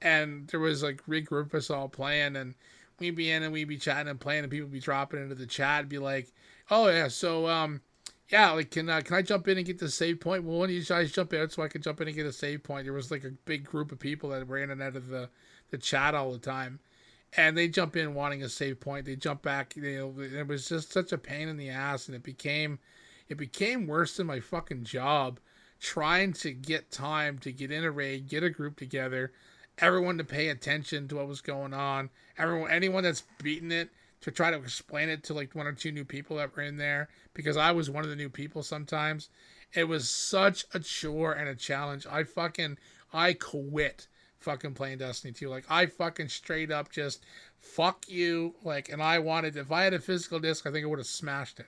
And there was like regroup us all playing, and we'd be in and we'd be chatting and playing, and people would be dropping into the chat and be like, oh yeah, so like can I jump in and get the save point? Well, one of you guys jump out so I could jump in and get a save point. There was like a big group of people that were in and out of the chat all the time. And they jump in wanting a save point. They jump back. It was just such a pain in the ass, and it became worse than my fucking job, trying to get time to get in a raid, get a group together, everyone to pay attention to what was going on. Anyone that's beaten it, to try to explain it to like 1 or 2 new people that were in there, because I was one of the new people sometimes. It was such a chore and a challenge. I quit fucking playing Destiny 2. Like, I fucking straight up just fuck you. Like, and if I had a physical disc, I think I would have smashed it.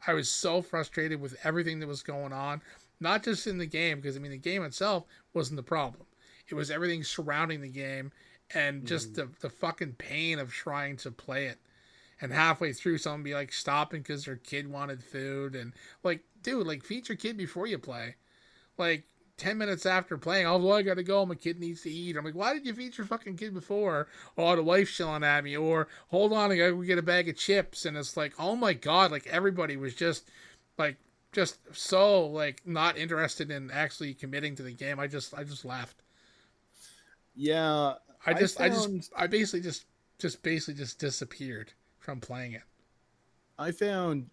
I was so frustrated with everything that was going on. Not just in the game, because I mean the game itself wasn't the problem. It was everything surrounding the game and just Mhm. the fucking pain of trying to play it. And halfway through, someone be like stopping because their kid wanted food, and like, dude, like feed your kid before you play. Like 10 minutes after playing, oh, I gotta go. My kid needs to eat. I'm like, why did you feed your fucking kid before? Oh, the wife's yelling at me. Or hold on, I gotta go get a bag of chips. And it's like, oh my god, like everybody was like just so like not interested in actually committing to the game. I just left. Yeah, I I just I just found I basically just basically just disappeared from playing it. I found,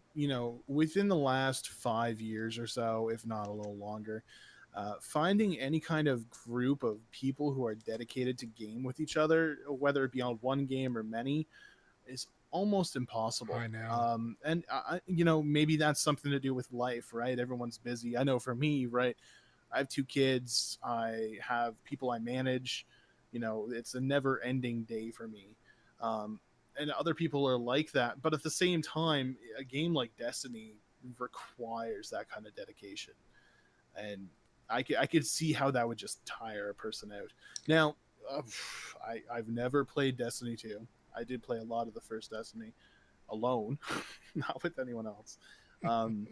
within the last 5 years or so, if not a little longer, finding any kind of group of people who are dedicated to game with each other, whether it be on one game or many, is almost impossible. I know. And maybe that's something to do with life, right? Everyone's busy. I know for me, right? I have two kids. I have people I manage. It's a never-ending day for me. And other people are like that, but at the same time, a game like Destiny requires that kind of dedication, and I could see how that would just tire a person out. Now, I've never played Destiny 2. I did play a lot of the first Destiny alone, not with anyone else. Um,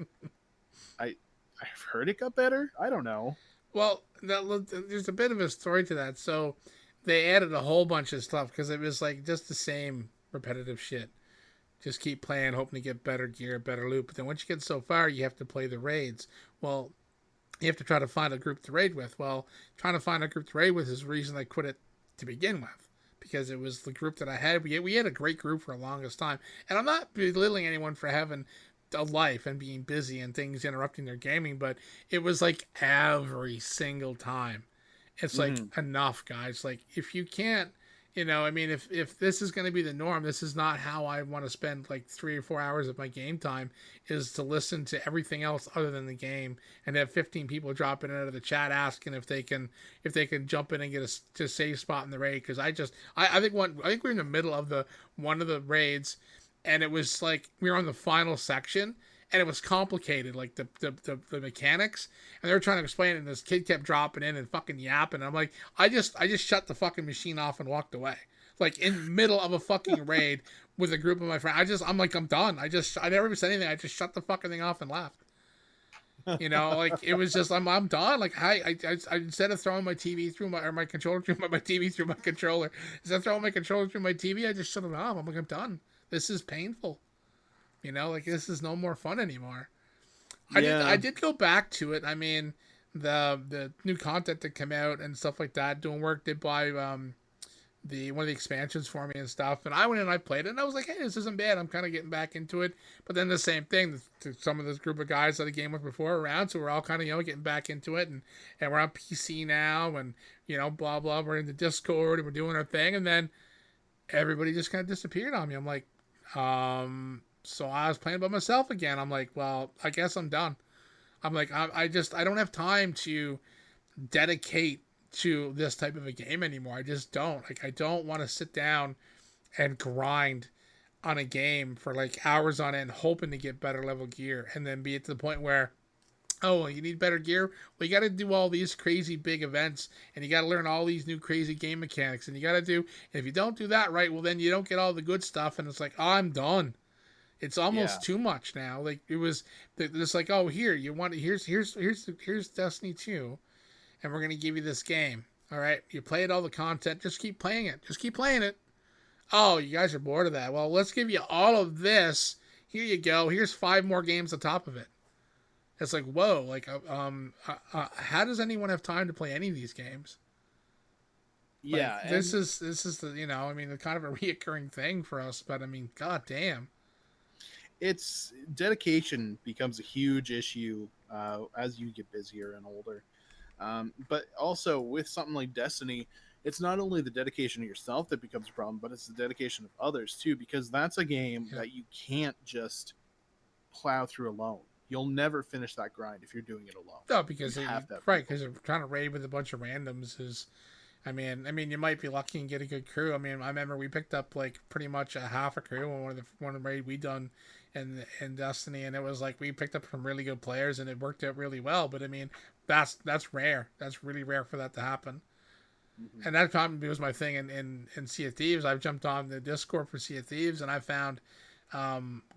I I've heard it got better. I don't know. Well, there's a bit of a story to that. So they added a whole bunch of stuff because it was like just the same repetitive shit. Just keep playing, hoping to get better gear, better loot. But then once you get so far, you have to play the raids. Well, you have to try to find a group to raid with. Well, trying to find a group to raid with is the reason I quit it to begin with. Because it was the group that I had. We had a great group for the longest time. And I'm not belittling anyone for having a life and being busy and things interrupting their gaming, but it was like every single time. It's like Mm-hmm. enough, guys. Like if you can't, I mean, if this is going to be the norm, this is not how I want to spend like 3 or 4 hours of my game time. Is to listen to everything else other than the game and have 15 people dropping out of the chat asking if they can jump in and get a save spot in the raid. Because I think we're in the middle of the one of the raids, and it was like we were on the final section, and it was complicated, like the mechanics, and they were trying to explain it, and this kid kept dropping in and fucking yapping. And I'm like, I just shut the fucking machine off and walked away, like in middle of a fucking raid with a group of my friends. I'm like, I'm done. I never said anything. I just shut the fucking thing off and left. Like it was just I'm done. Like I instead of throwing my TV through my controller through my TV through my controller, instead of throwing my controller through my TV, I just shut it off. I'm like, I'm done. This is painful. Like this is no more fun anymore. I Yeah. did go back to it. I mean, the new content that came out and stuff like that, doing work, did buy the one of the expansions for me and stuff. And I went in and I played it, and I was like, hey, this isn't bad. I'm kind of getting back into it. But then the same thing to some of this group of guys that I game with before around, so we're all kind of getting back into it, and we're on PC now, and blah blah. We're in the Discord and we're doing our thing, and then everybody just kind of disappeared on me. I'm like, so I was playing by myself again. I'm like, well, I guess I'm done. I'm like, I don't have time to dedicate to this type of a game anymore. I just don't. Like, I don't want to sit down and grind on a game for like hours on end, hoping to get better level gear, and then be at the point where, oh, well, you need better gear. Well, you got to do all these crazy big events, and you got to learn all these new crazy game mechanics, and you got to do. And if you don't do that right, well, then you don't get all the good stuff, and it's like, oh, I'm done. It's Yeah. almost too much now. Like it was, it's like, oh, here you want here's Destiny 2, and we're gonna give you this game. All right, you played all the content. Just keep playing it. Just keep playing it. Oh, you guys are bored of that. Well, let's give you all of this. Here you go. Here's 5 more games on top of it. It's like, whoa, like, how does anyone have time to play any of these games? Like, Yeah, this is the I mean, the kind of a reoccurring thing for us. But I mean, god damn. it's dedication becomes a huge issue as you get busier and older. But also with something like Destiny, it's not only the dedication of yourself that becomes a problem, but it's the dedication of others too, because that's a game Yeah. that you can't just plow through alone. You'll never finish that grind if you're doing it alone. No, because You have to have right, people. because trying to raid with a bunch of randoms is I mean, you might be lucky and get a good crew. I mean, I remember we picked up like pretty much a half a crew on one of the raid we done in Destiny, and it was like we picked up some really good players, and it worked out really well. But I mean, that's rare. That's really rare for that to happen. Hmm. And that probably was my thing in Sea of Thieves. I've jumped on the Discord for Sea of Thieves, and I found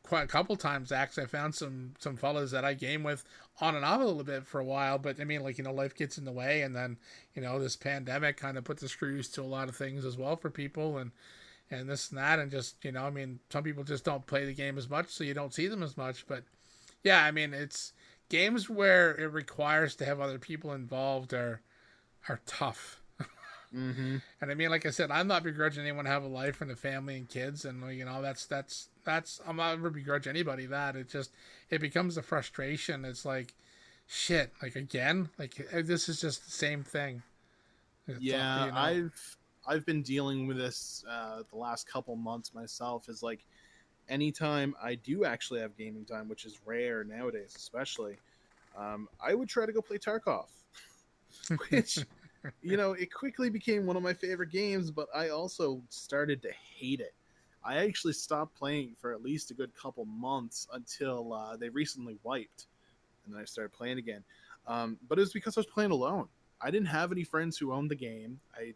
quite a couple times actually. I found some fellas that I game with on and off a little bit for a while, but I mean, like, life gets in the way, and then this pandemic kind of put the screws to a lot of things as well for people, and this and that, and just I mean, some people just don't play the game as much, so you don't see them as much. But yeah, I mean, it's games where it requires to have other people involved are tough. Hmm. And I mean, like I said, I'm not begrudging anyone have a life and a family and kids, and that's I'm not ever begrudge anybody that. It just it becomes a frustration. It's like, shit, like again, like this is just the same thing. It's Yeah, I've been dealing with this the last couple months myself. Is like anytime I do actually have gaming time, which is rare nowadays, especially, I would try to go play Tarkov, which it quickly became one of my favorite games, but I also started to hate it. I actually stopped playing for at least a good couple months until they recently wiped, and then I started playing again. But it was because I was playing alone. I didn't have any friends who owned the game. I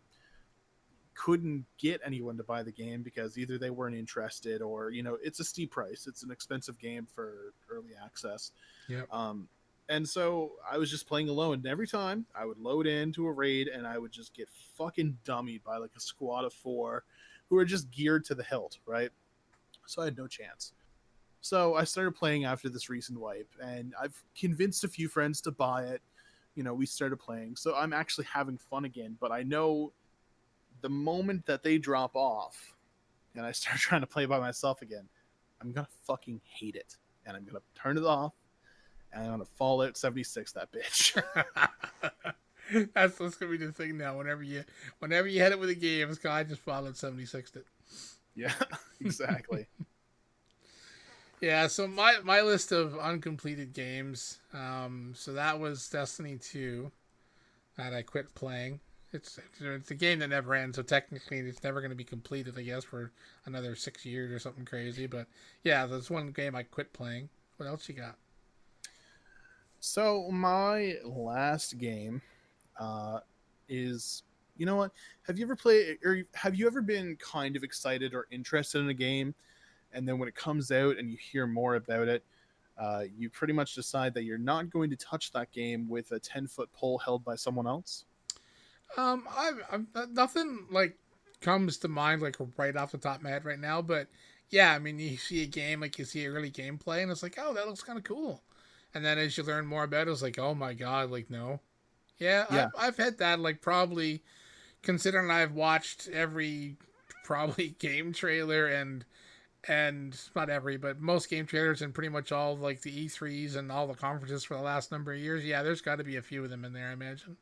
couldn't get anyone to buy the game because either they weren't interested or it's a steep price. It's an expensive game for early access. yeah. And so I was just playing alone, and every time I would load into a raid and I would just get fucking dummied by like a squad of 4 who are just geared to the hilt, right? So I had no chance. So I started playing after this recent wipe, and I've convinced a few friends to buy it. We started playing, so I'm actually having fun again, but I know the moment that they drop off and I start trying to play by myself again, I'm gonna fucking hate it, and I'm gonna turn it off, and I'm gonna Fallout 76 that bitch. That's gonna be the thing now. Whenever you hit it with a game, it's I just followed 76 it. Yeah, exactly. Yeah, so my list of uncompleted games. So that was Destiny 2 that I quit playing. It's a game that never ends, so technically it's never going to be completed, I guess, for another 6 years or something crazy. But yeah, that's one game I quit playing. What else you got? So my last game is, you know what? Have you ever played, or have you ever been kind of excited or interested in a game, and then when it comes out and you hear more about it, you pretty much decide that you're not going to touch that game with a 10-foot pole held by someone else? I'm nothing like comes to mind like right off the top of my head right now, but yeah, I mean, you see a game like you see early gameplay, and it's like, oh, that looks kind of cool, and then as you learn more about it, it's like, oh my god, like no, yeah, Yeah. I've had that like probably considering I've watched every probably game trailer and not every, but most game trailers and pretty much all like the E3s and all the conferences for the last number of years. Yeah, there's got to be a few of them in there, I imagine.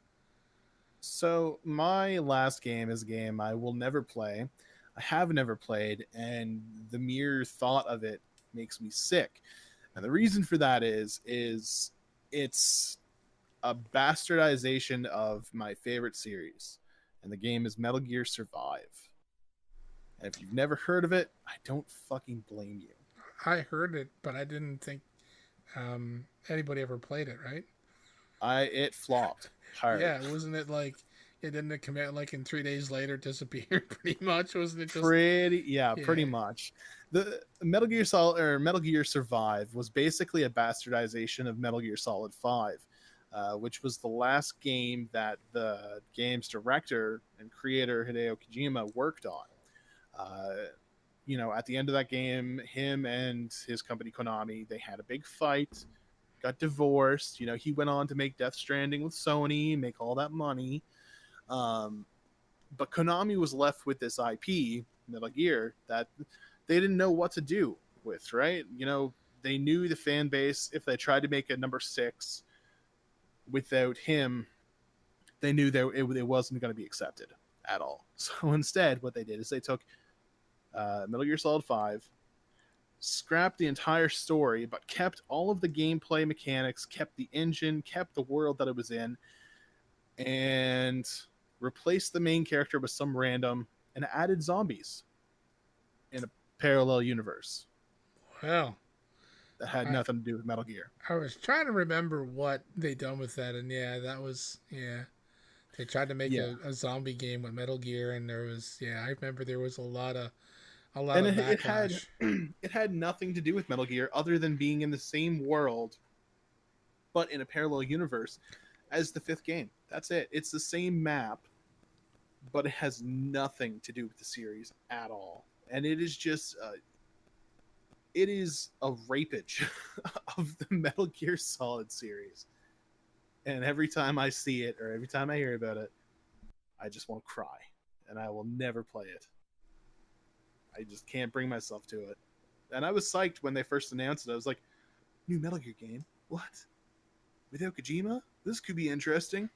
So my last game is a game I will never play. I have never played, and the mere thought of it makes me sick. And the reason for that is it's a bastardization of my favorite series, and the game is Metal Gear Survive. And if you've never heard of it, I don't fucking blame you. I heard it, but I didn't think anybody ever played it, right? It flopped hard. Yeah, wasn't it like it didn't come out like in 3 days later disappeared pretty much? Wasn't it just Pretty yeah? much. The Metal Gear Solid or Metal Gear Survive was basically a bastardization of Metal Gear Solid 5, which was the last game that the game's director and creator Hideo Kojima worked on. At the end of that game, him and his company Konami, they had a big fight, got divorced. He went on to make Death Stranding with Sony, make all that money. Um, but Konami was left with this IP, Metal Gear, that they didn't know what to do with, right? They knew the fan base, if they tried to make a number 6 without him, they knew that it wasn't going to be accepted at all. So instead, what they did is they took Metal Gear Solid 5, scrapped the entire story, but kept all of the gameplay mechanics, kept the engine, kept the world that it was in, and replaced the main character with some random, and added zombies in a parallel universe Well, that had I nothing to do with Metal Gear. I was trying to remember what they done with that, and yeah, that was yeah. They tried to make Yeah, a zombie game with Metal Gear, and there was yeah, I remember there was a lot and of it had backlash. it had nothing to do with Metal Gear other than being in the same world but in a parallel universe as the fifth game. That's it. It's the same map, but it has nothing to do with the series at all. And it is just it is a rapage of the Metal Gear Solid series. And every time I see it or every time I hear about it, I just want to cry, and I will never play it. I just can't bring myself to it. And I was psyched when they first announced it. I was like, new Metal Gear game? What? Without Kojima? This could be interesting.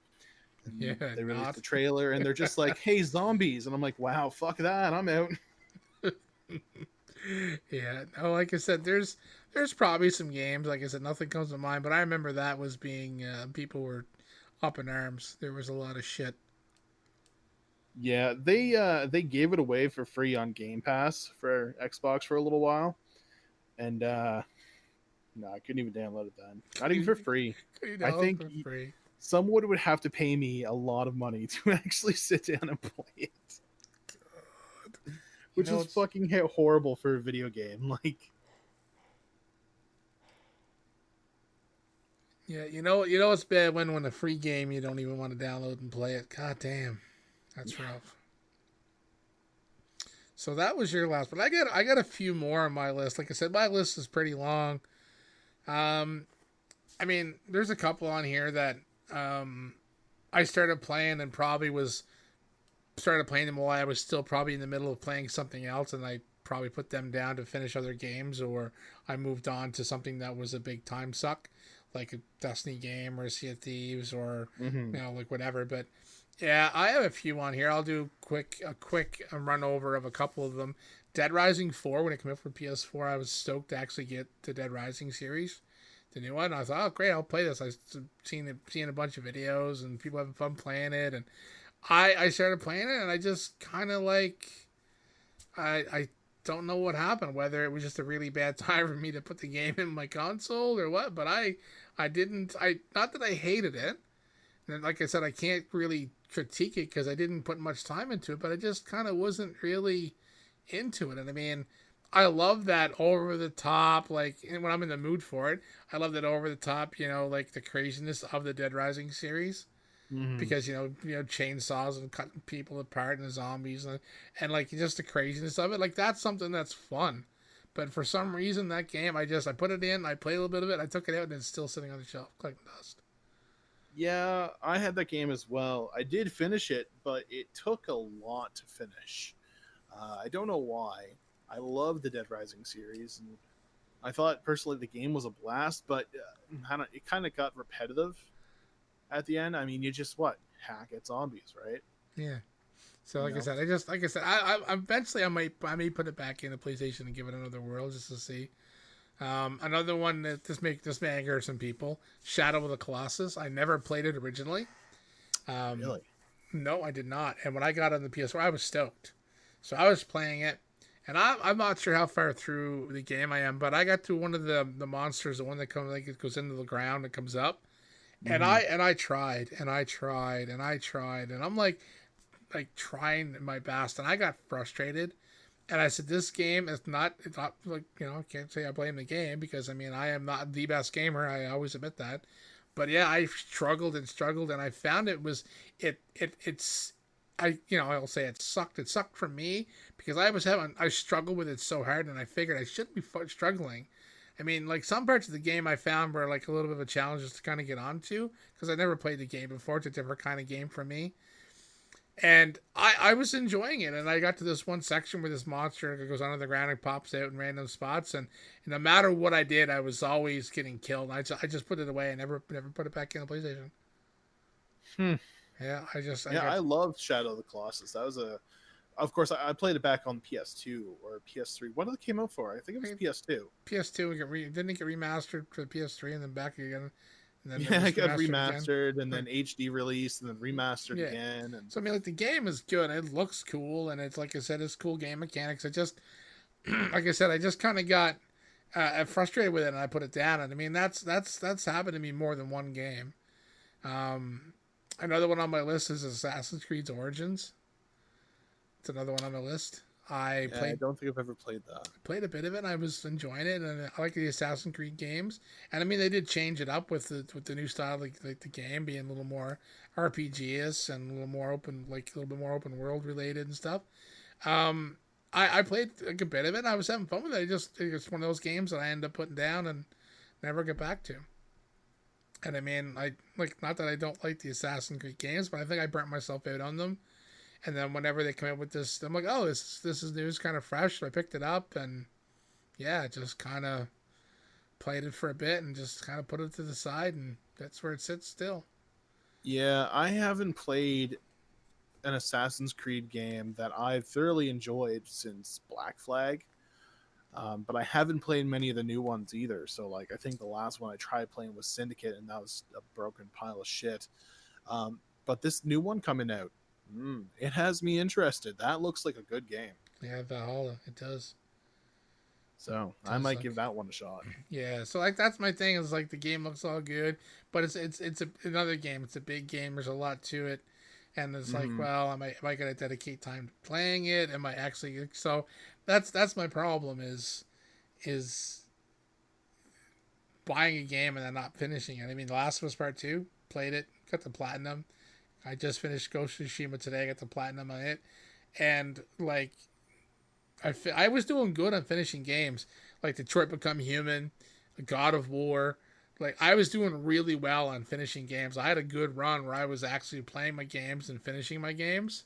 Yeah, And they released not. the trailer, and they're just like, hey, zombies. And I'm like, wow, fuck that. I'm out. Yeah, no, like I said, there's probably some games. Like I said, nothing comes to mind, but I remember that was being people were up in arms. There was a lot of shit. Yeah, they gave it away for free on Game Pass for Xbox for a little while. And no, I couldn't even download it then. Not even for free. You I know, think for free. someone would have to pay me a lot of money to actually sit down and play it, You which know, is it's fucking horrible for a video game. Like, yeah, it's bad when a free game you don't even want to download and play it. God damn, that's rough. So that was your last, but I got a few more on my list. Like I said, my list is pretty long. Um, I mean, there's a couple on here that I started playing and probably was started playing them while I was still probably in the middle of playing something else, and I probably put them down to finish other games, or I moved on to something that was a big time suck, like a Destiny game or a Sea of Thieves or mm-hmm. like whatever. But yeah, I have a few on here. I'll do a quick run over of a couple of them. Dead Rising 4, when it came out for PS4, I was stoked to actually get the Dead Rising series, the new one. I thought, oh great, I'll play this. I've seen a bunch of videos and people having fun playing it, and I started playing it, and I just kind of like I don't know what happened. Whether it was just a really bad time for me to put the game in my console or what, but I didn't. I not that I hated it. And like I said, I can't really critique it because I didn't put much time into it. But I just kind of wasn't really into it. And I mean, I love that over the top. Like when I'm in the mood for it, I love that over the top. Like the craziness of the Dead Rising series, Mm-hmm. because chainsaws and cutting people apart and the zombies and like just the craziness of it, like that's something that's fun. But for some reason that game, I put it in, I played a little bit of it, I took it out, and it's still sitting on the shelf collecting dust. Yeah, I had that game as well. I did finish it, but it took a lot to finish. I don't know why. I love the Dead Rising series, and I thought personally the game was a blast, but it kind of got repetitive at the end. I mean, you just hack at zombies, right? Yeah, so You like I know, said, I eventually I may put it back in the PlayStation and give it another whirl just to see. Another one that this may anger some people, Shadow of the Colossus. I never played it originally. um, really. no, I did not, and when I got on the PS4 I was stoked. So I was playing it, and I'm not sure how far through the game I am, but I got to one of the monsters, the one that comes, like, it goes into the ground and comes up. And Mm-hmm. I tried and I tried and I tried, and I'm like trying my best, and I got frustrated. And I said, this game is not, it's not like, I can't say I blame the game, because I mean, I am not the best gamer. I always admit that. But yeah, I struggled and struggled, and I found it's, I'll say it sucked. It sucked for me because I struggled with it so hard, and I figured I shouldn't be struggling. I mean, like, some parts of the game I found were like a little bit of a challenge just to kind of get onto, because I never played the game before. It's a different kind of game for me. And I was enjoying it, and I got to this one section where this monster goes under the ground and pops out in random spots, and no matter what I did, I was always getting killed. I just put it away. I never put it back in the PlayStation. Hmm. Yeah, Yeah, I loved Shadow of the Colossus. That was of course, I played it back on PS2 or PS3. What did it came out for? I think it was PS2. PS2 didn't it get remastered for the PS3 and then back again. and then it Yeah, was it got remastered again. remastered and then HD released and then remastered Yeah. again. And So I mean, like the game is good. It looks cool, and it's like I said, it's cool game mechanics. I just, like I said, I just kind of got frustrated with it, and I put it down. And I mean, that's happened to me more than one game. Um, Another one on my list is Assassin's Creed Origins. It's another one on my list. I yeah, I played don't think I've ever played that. played a bit of it. And I was enjoying it, and I like the Assassin's Creed games. And I mean, they did change it up with the new style, like the game being a little more RPGish and a little more open, like a little bit more open world related and stuff. Um, I played like a bit of it. And I was having fun with it. It's one of those games that I end up putting down and never get back to. And I mean, I like not that I don't like the Assassin's Creed games, but I think I burnt myself out on them. And then whenever they come out with this, I'm like, oh, this is new, it's kind of fresh. So I picked it up and yeah, just kind of played it for a bit and just kind of put it to the side, and that's where it sits still. Yeah, I haven't played an Assassin's Creed game that I've thoroughly enjoyed since Black Flag. But I haven't played many of the new ones either. So, like, I think the last one I tried playing was Syndicate, and that was a broken pile of shit. But this new one coming out, it has me interested. That looks like a good game. Yeah, Valhalla, it does. So It I does might look, give that one a shot. yeah. So like that's my thing is like the game looks all good, but another game. It's a big game. There's a lot to it, and it's like, well, am I gonna dedicate time to playing it? Am I actually so? That's my problem is buying a game and then not finishing it. I mean, The Last of Us Part 2, played it, got the platinum. I just finished Ghost of Tsushima today, got the platinum on it. And, like, I was doing good on finishing games. Like, Detroit Become Human, God of War. Like, I was doing really well on finishing games. I had a good run where I was actually playing my games and finishing my games.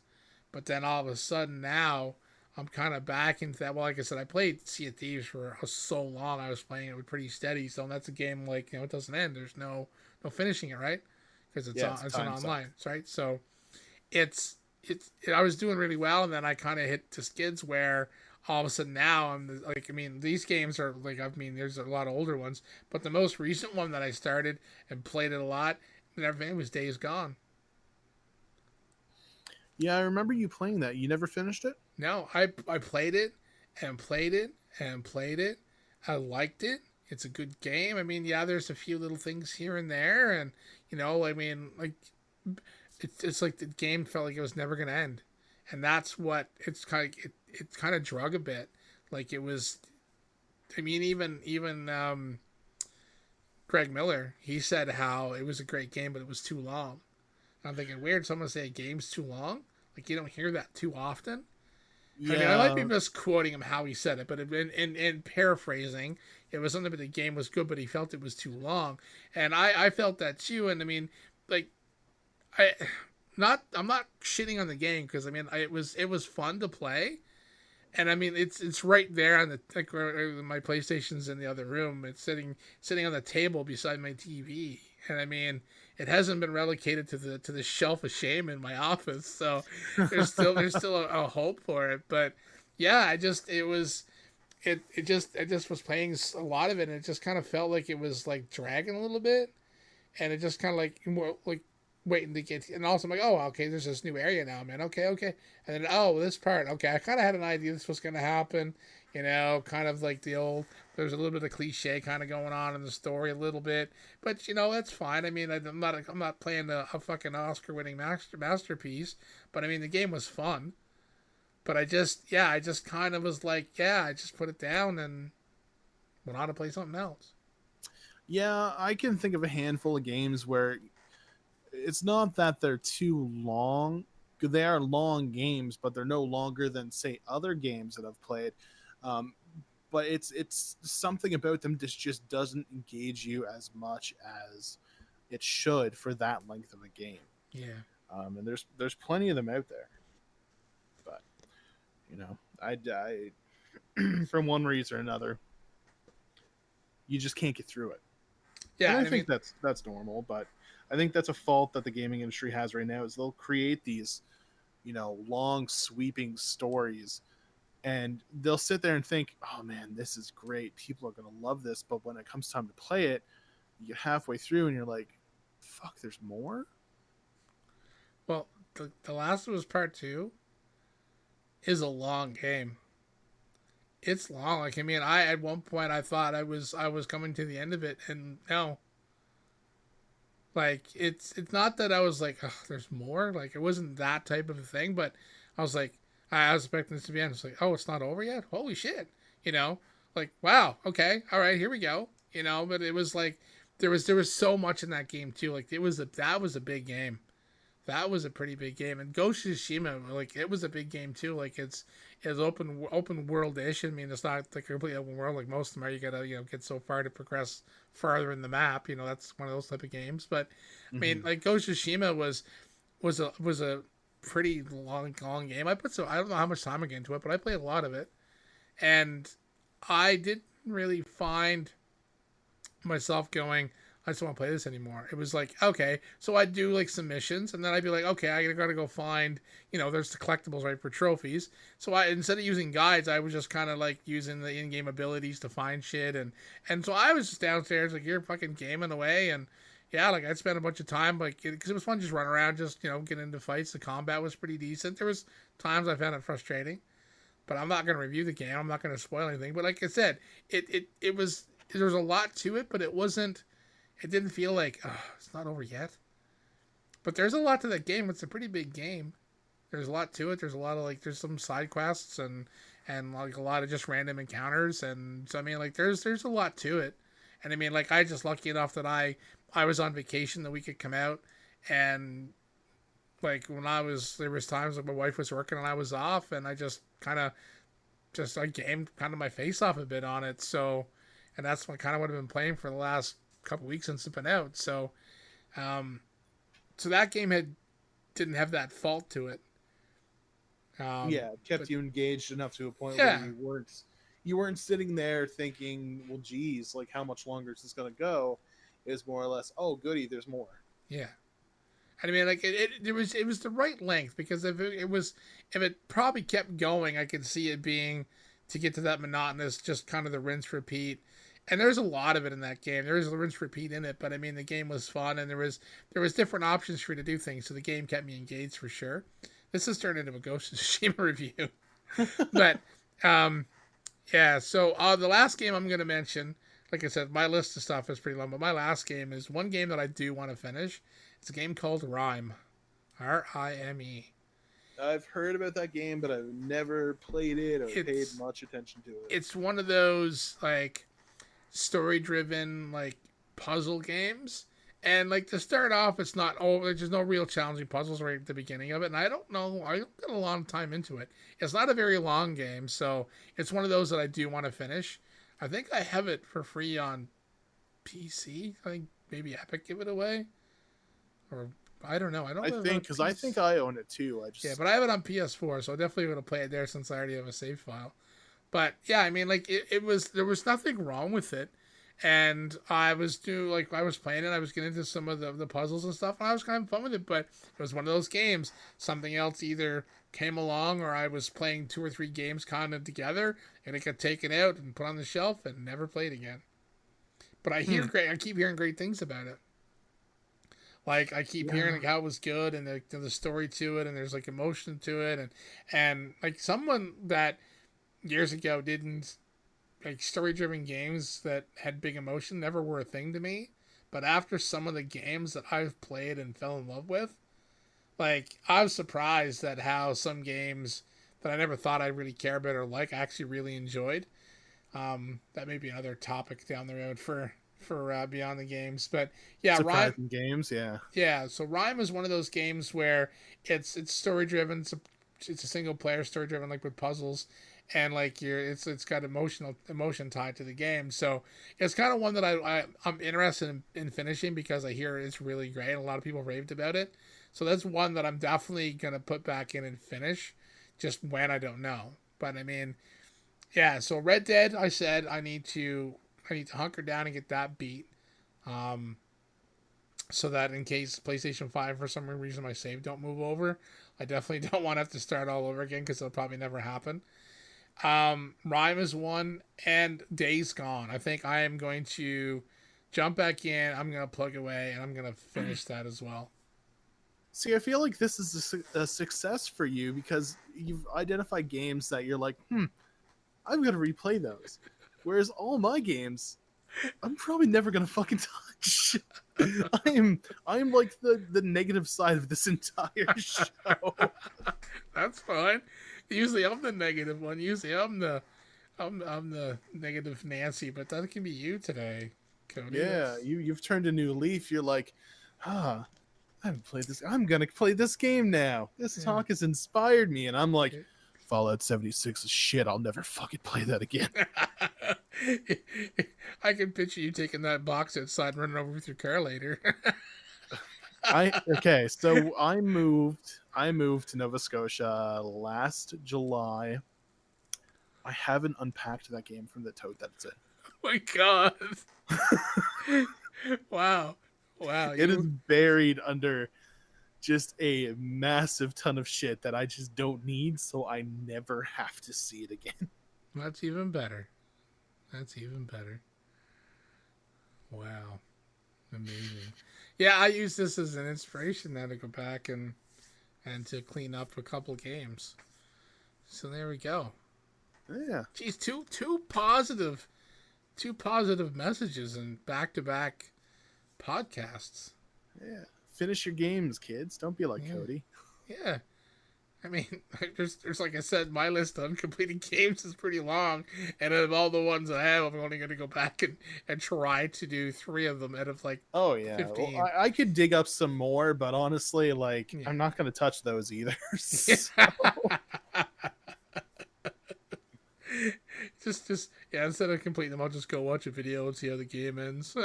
But then all of a sudden now, I'm kind of back into that. Well, like I said, I played Sea of Thieves for so long. I was playing it with pretty steady. So that's a game like it doesn't end. There's no finishing it, right? Because it's an online, right? So it's I was doing really well, and then I kind of hit the skids where all of a sudden now I'm like, I mean, these games are like, I mean, there's a lot of older ones, but the most recent one that I started and played it a lot and everything was Days Gone. Yeah, I remember you playing that. You never finished it? No, I played it and played it and played it. I liked it. It's a good game. I mean, yeah, there's a few little things here and there, and I mean, like it's like the game felt like it was never gonna end, and that's what it's kind of it kind of drug a bit. Like it was. I mean, even Greg Miller, he said how it was a great game, but it was too long. And I'm thinking, weird, someone say a game's too long. Like you don't hear that too often. Yeah. I mean, I might be misquoting him how he said it, but in paraphrasing, it was something. But the game was good, but he felt it was too long, and I felt that too. And I mean, like, I'm not shitting on the game because I mean, it was fun to play, and I mean, it's right there on the like my PlayStation's in the other room. It's sitting on the table beside my TV, and I mean, it hasn't been relegated to the shelf of shame in my office. So there's still a hope for it. But yeah, I just was playing a lot of it, and it just kind of felt like it was like dragging a little bit, and it just kind of like more like waiting to get. And also I'm like, oh, okay, there's this new area now, man. Okay, and then this part, okay, I kind of had an idea this was gonna happen. Kind of like the old. There's a little bit of cliche kind of going on in the story a little bit, but that's fine. I mean, I'm not playing a fucking Oscar-winning masterpiece, but I mean the game was fun. But I just kind of was like, I just put it down and went on to play something else. Yeah, I can think of a handful of games where it's not that they're too long. They are long games, but they're no longer than say other games that I've played. But it's something about them just doesn't engage you as much as it should for that length of a game. Yeah. And there's plenty of them out there. But I from one reason or another, you just can't get through it. Yeah, and I think that's normal, but I think that's a fault that the gaming industry has right now is they'll create these, long sweeping stories and they'll sit there and think, oh man, this is great. People are going to love this. But when it comes time to play it, You get halfway through and you're like, fuck, there's more? Well, the Last of Us Part Two is a long game. It's long. Like, I mean, I at one point I thought I was coming to the end of it, and no. Like, it's not that I was like, oh, there's more. Like, it wasn't that type of a thing, but I was like, I was expecting this to be end. It's like, oh, it's not over yet. Holy shit, you know, like, wow, okay, all right, here we go, you know. But it was like there was so much in that game too. Like, that was a big game. That was a pretty big game. And Ghost of Tsushima, like, it was a big game too. Like, it's open world ish. I mean, it's not like complete open world like most of them are. You gotta get so far to progress farther in the map. You know, that's one of those type of games. But I mean, like, Ghost of Tsushima was a pretty long game. I don't know how much time I get into it, but I played a lot of it, and I didn't really find myself going, I just don't want to play this anymore. It was like, okay, so I'd do like some missions, and then I'd be like, okay, I gotta go find, there's the collectibles, right, for trophies. So instead of using guides, I was just kind of like using the in-game abilities to find shit, and so I was just downstairs like, you're fucking gaming away, and yeah, like, I'd spend a bunch of time, like, because it was fun just run around, just get into fights. The combat was pretty decent. There was times I found it frustrating, but I'm not gonna review the game. I'm not gonna spoil anything. But like I said, it was, there was a lot to it, but it wasn't. It didn't feel like, oh, it's not over yet. But there's a lot to that game. It's a pretty big game. There's a lot to it. There's a lot of, like, there's some side quests and like a lot of just random encounters. And so, I mean, like, there's a lot to it. And I mean, like, I just lucky enough that I was on vacation the week it came out. And like, there was times like my wife was working and I was off, and I just I gamed kind of my face off a bit on it. So, and that's what I've been playing for the last couple weeks since it's been out. So so that game didn't have that fault to it. It kept you engaged enough to a point yeah, where you weren't sitting there thinking, well, geez, like, how much longer is this gonna go? It was more or less, oh goody, there's more. yeah. I mean, like, it was the right length, because if it probably kept going, I could see it being, to get to that monotonous, just kind of the rinse repeat. And there's a lot of it in that game. There is a rinse repeat in it, but I mean, the game was fun, and there was different options for you to do things, so the game kept me engaged for sure. This has turned into a Ghost of Tsushima review, but yeah. So the last game I'm going to mention, like I said, my list of stuff is pretty long, but my last game is one game that I do want to finish. It's a game called Rime, Rime. I've heard about that game, but I've never played it or paid much attention to it. It's one of those, like, story-driven, like, puzzle games, and like, to start off, it's not there's no real challenging puzzles right at the beginning of it, and I don't get a long time into it. It's not a very long game, so it's one of those that I do want to finish. I think I have it for free on PC. I think maybe Epic give it away, or I don't know. I think because I think I own it too. But I have it on PS4, so I'm definitely going to play it there since I already have a save file. But yeah, I mean, like, there was nothing wrong with it, and I was playing it. I was getting into some of the puzzles and stuff, and I was kind of fun with it. But it was one of those games. Something else either came along, or I was playing 2 or 3 games kind of together, and it got taken out and put on the shelf and never played again. But I keep hearing great things about it. Like, I keep hearing like how it was good, and the story to it, and there's like emotion to it, and like, someone that years ago didn't like story-driven games that had big emotion never were a thing to me. But after some of the games that I've played and fell in love with, like, I was surprised at how some games that I never thought I'd really care about or like, I actually really enjoyed. That may be another topic down the road for Beyond the Games, but yeah, surprising games, yeah. So Rime is one of those games where it's story driven. It's a single player story driven, like, with puzzles, and like, it's got emotion tied to the game. So it's kind of one that I'm interested in finishing, because I hear it's really great and a lot of people raved about it. So that's one that I'm definitely gonna put back in and finish. Just when, I don't know, but I mean, yeah. So Red Dead, I said I need to hunker down and get that beat, so that in case PlayStation 5 for some reason my save don't move over, I definitely don't want to have to start all over again, because it'll probably never happen. Rime is one, and Days Gone. I think I am going to jump back in. I'm gonna plug away, and I'm gonna finish that as well. See, I feel like this is a success for you because you've identified games that you're like, I'm gonna replay those. Whereas all my games, I'm probably never gonna fucking touch. I'm like the negative side of this entire show. That's fine. Usually I'm the negative one. Usually I'm the negative Nancy, but that can be you today, Cody. Yeah, you've turned a new leaf. You're like, I haven't played this. I'm gonna play this game now. This talk has inspired me, and I'm like, Fallout 76 is shit. I'll never fucking play that again. I can picture you taking that box outside and running over with your car later. So I moved to Nova Scotia last July. I haven't unpacked that game from the tote that it's in. Oh my god. Wow. It is buried under just a massive ton of shit that I just don't need, so I never have to see it again. That's even better. Wow. Amazing. Yeah, I use this as an inspiration now to go back and to clean up a couple games. So there we go. Yeah. Geez, two positive messages in back-to-back podcasts. Yeah. Finish your games, kids. Don't be like Cody. Yeah. I mean, there's like I said, my list of uncompleted games is pretty long, and of all the ones I have, I'm only going to go back and try to do 3 of them out of like 15. Well, I could dig up some more, but honestly, I'm not going to touch those either. So. just instead of completing them, I'll just go watch a video and see how the game ends.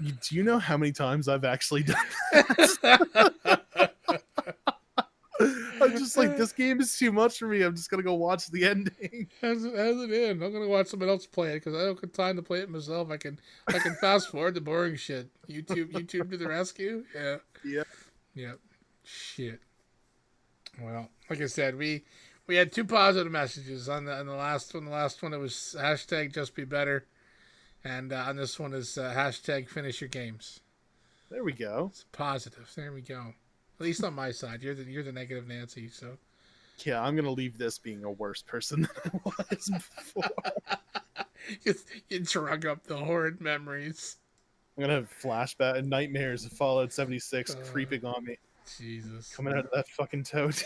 Do you know how many times I've actually done that? I'm just like, this game is too much for me. I'm just gonna go watch the ending. Has it in? I'm gonna watch someone else play it because I don't have time to play it myself. I can fast forward the boring shit. YouTube to the rescue. Yeah. Yep. Shit. Well, like I said, we had 2 positive messages on the last one. The last one it was hashtag just be better, and on this one is hashtag finish your games. There we go. It's positive. There we go. At least on my side, you're the negative Nancy. So yeah, I'm gonna leave this being a worse person than I was before. You drug up the horrid memories. I'm gonna have flashback and nightmares of Fallout 76 creeping on me. Jesus, coming out of that fucking tote.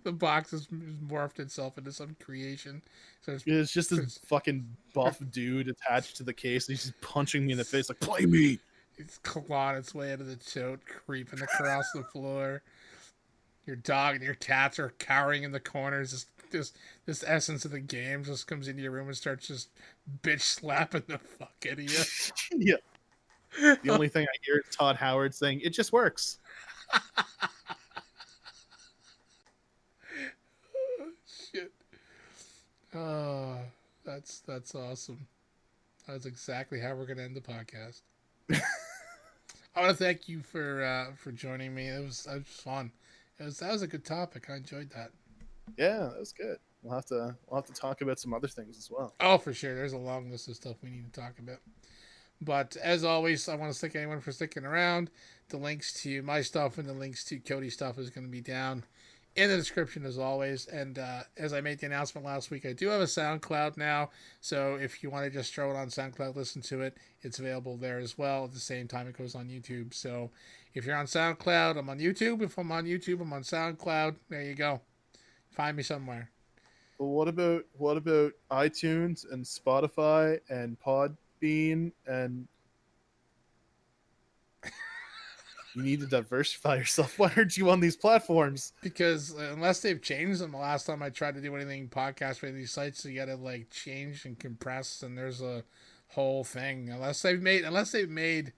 The box has morphed itself into some creation. So it's just this fucking buff dude attached to the case. And he's just punching me in the face like, "Play me." It's clawing its way out of the tote, creeping across the floor. Your dog and your cats are cowering in the corners. This essence of the game just comes into your room and starts just bitch slapping the fuck out of you. Yeah. The only thing I hear is Todd Howard saying, "It just works." Shit. Oh, that's awesome. That's exactly how we're gonna end the podcast. I want to thank you for joining me. It was fun. That was a good topic. I enjoyed that. Yeah, that was good. We'll have to talk about some other things as well. Oh, for sure. There's a long list of stuff we need to talk about. But as always, I want to thank anyone for sticking around. The links to my stuff and the links to Cody's stuff is going to be down in the description as always. And as I made the announcement last week, I do have a SoundCloud now. So if you want to just throw it on SoundCloud, listen to it, it's available there as well. At the same time, it goes on YouTube. So if you're on SoundCloud, I'm on YouTube. If I'm on YouTube, I'm on SoundCloud. There you go. Find me somewhere. Well, what about iTunes and Spotify and Podbean and you need to diversify yourself. Why aren't you on these platforms? Because unless they've changed them, the last time I tried to do anything podcast for these sites, you got to like change and compress, and there's a whole thing. Unless they've made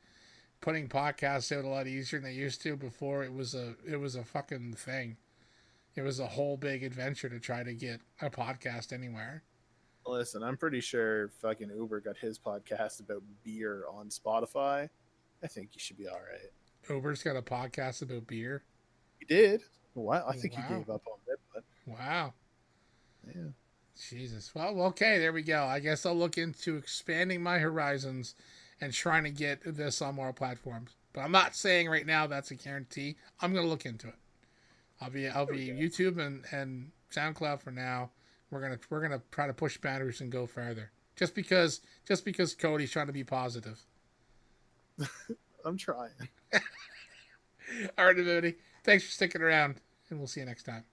putting podcasts out a lot easier than they used to before, it was a fucking thing. It was a whole big adventure to try to get a podcast anywhere. Listen, I'm pretty sure fucking Uber got his podcast about beer on Spotify. I think you should be all right. Uber's got a podcast about beer. He did. Wow, I think he gave up on it, but wow. Yeah. Jesus. Well, okay, there we go. I guess I'll look into expanding my horizons and trying to get this on more platforms. But I'm not saying right now that's a guarantee. I'm gonna look into it. I'll be YouTube and SoundCloud for now. We're gonna try to push boundaries and go further. Just because Cody's trying to be positive. I'm trying. All right, everybody. Thanks for sticking around, and we'll see you next time.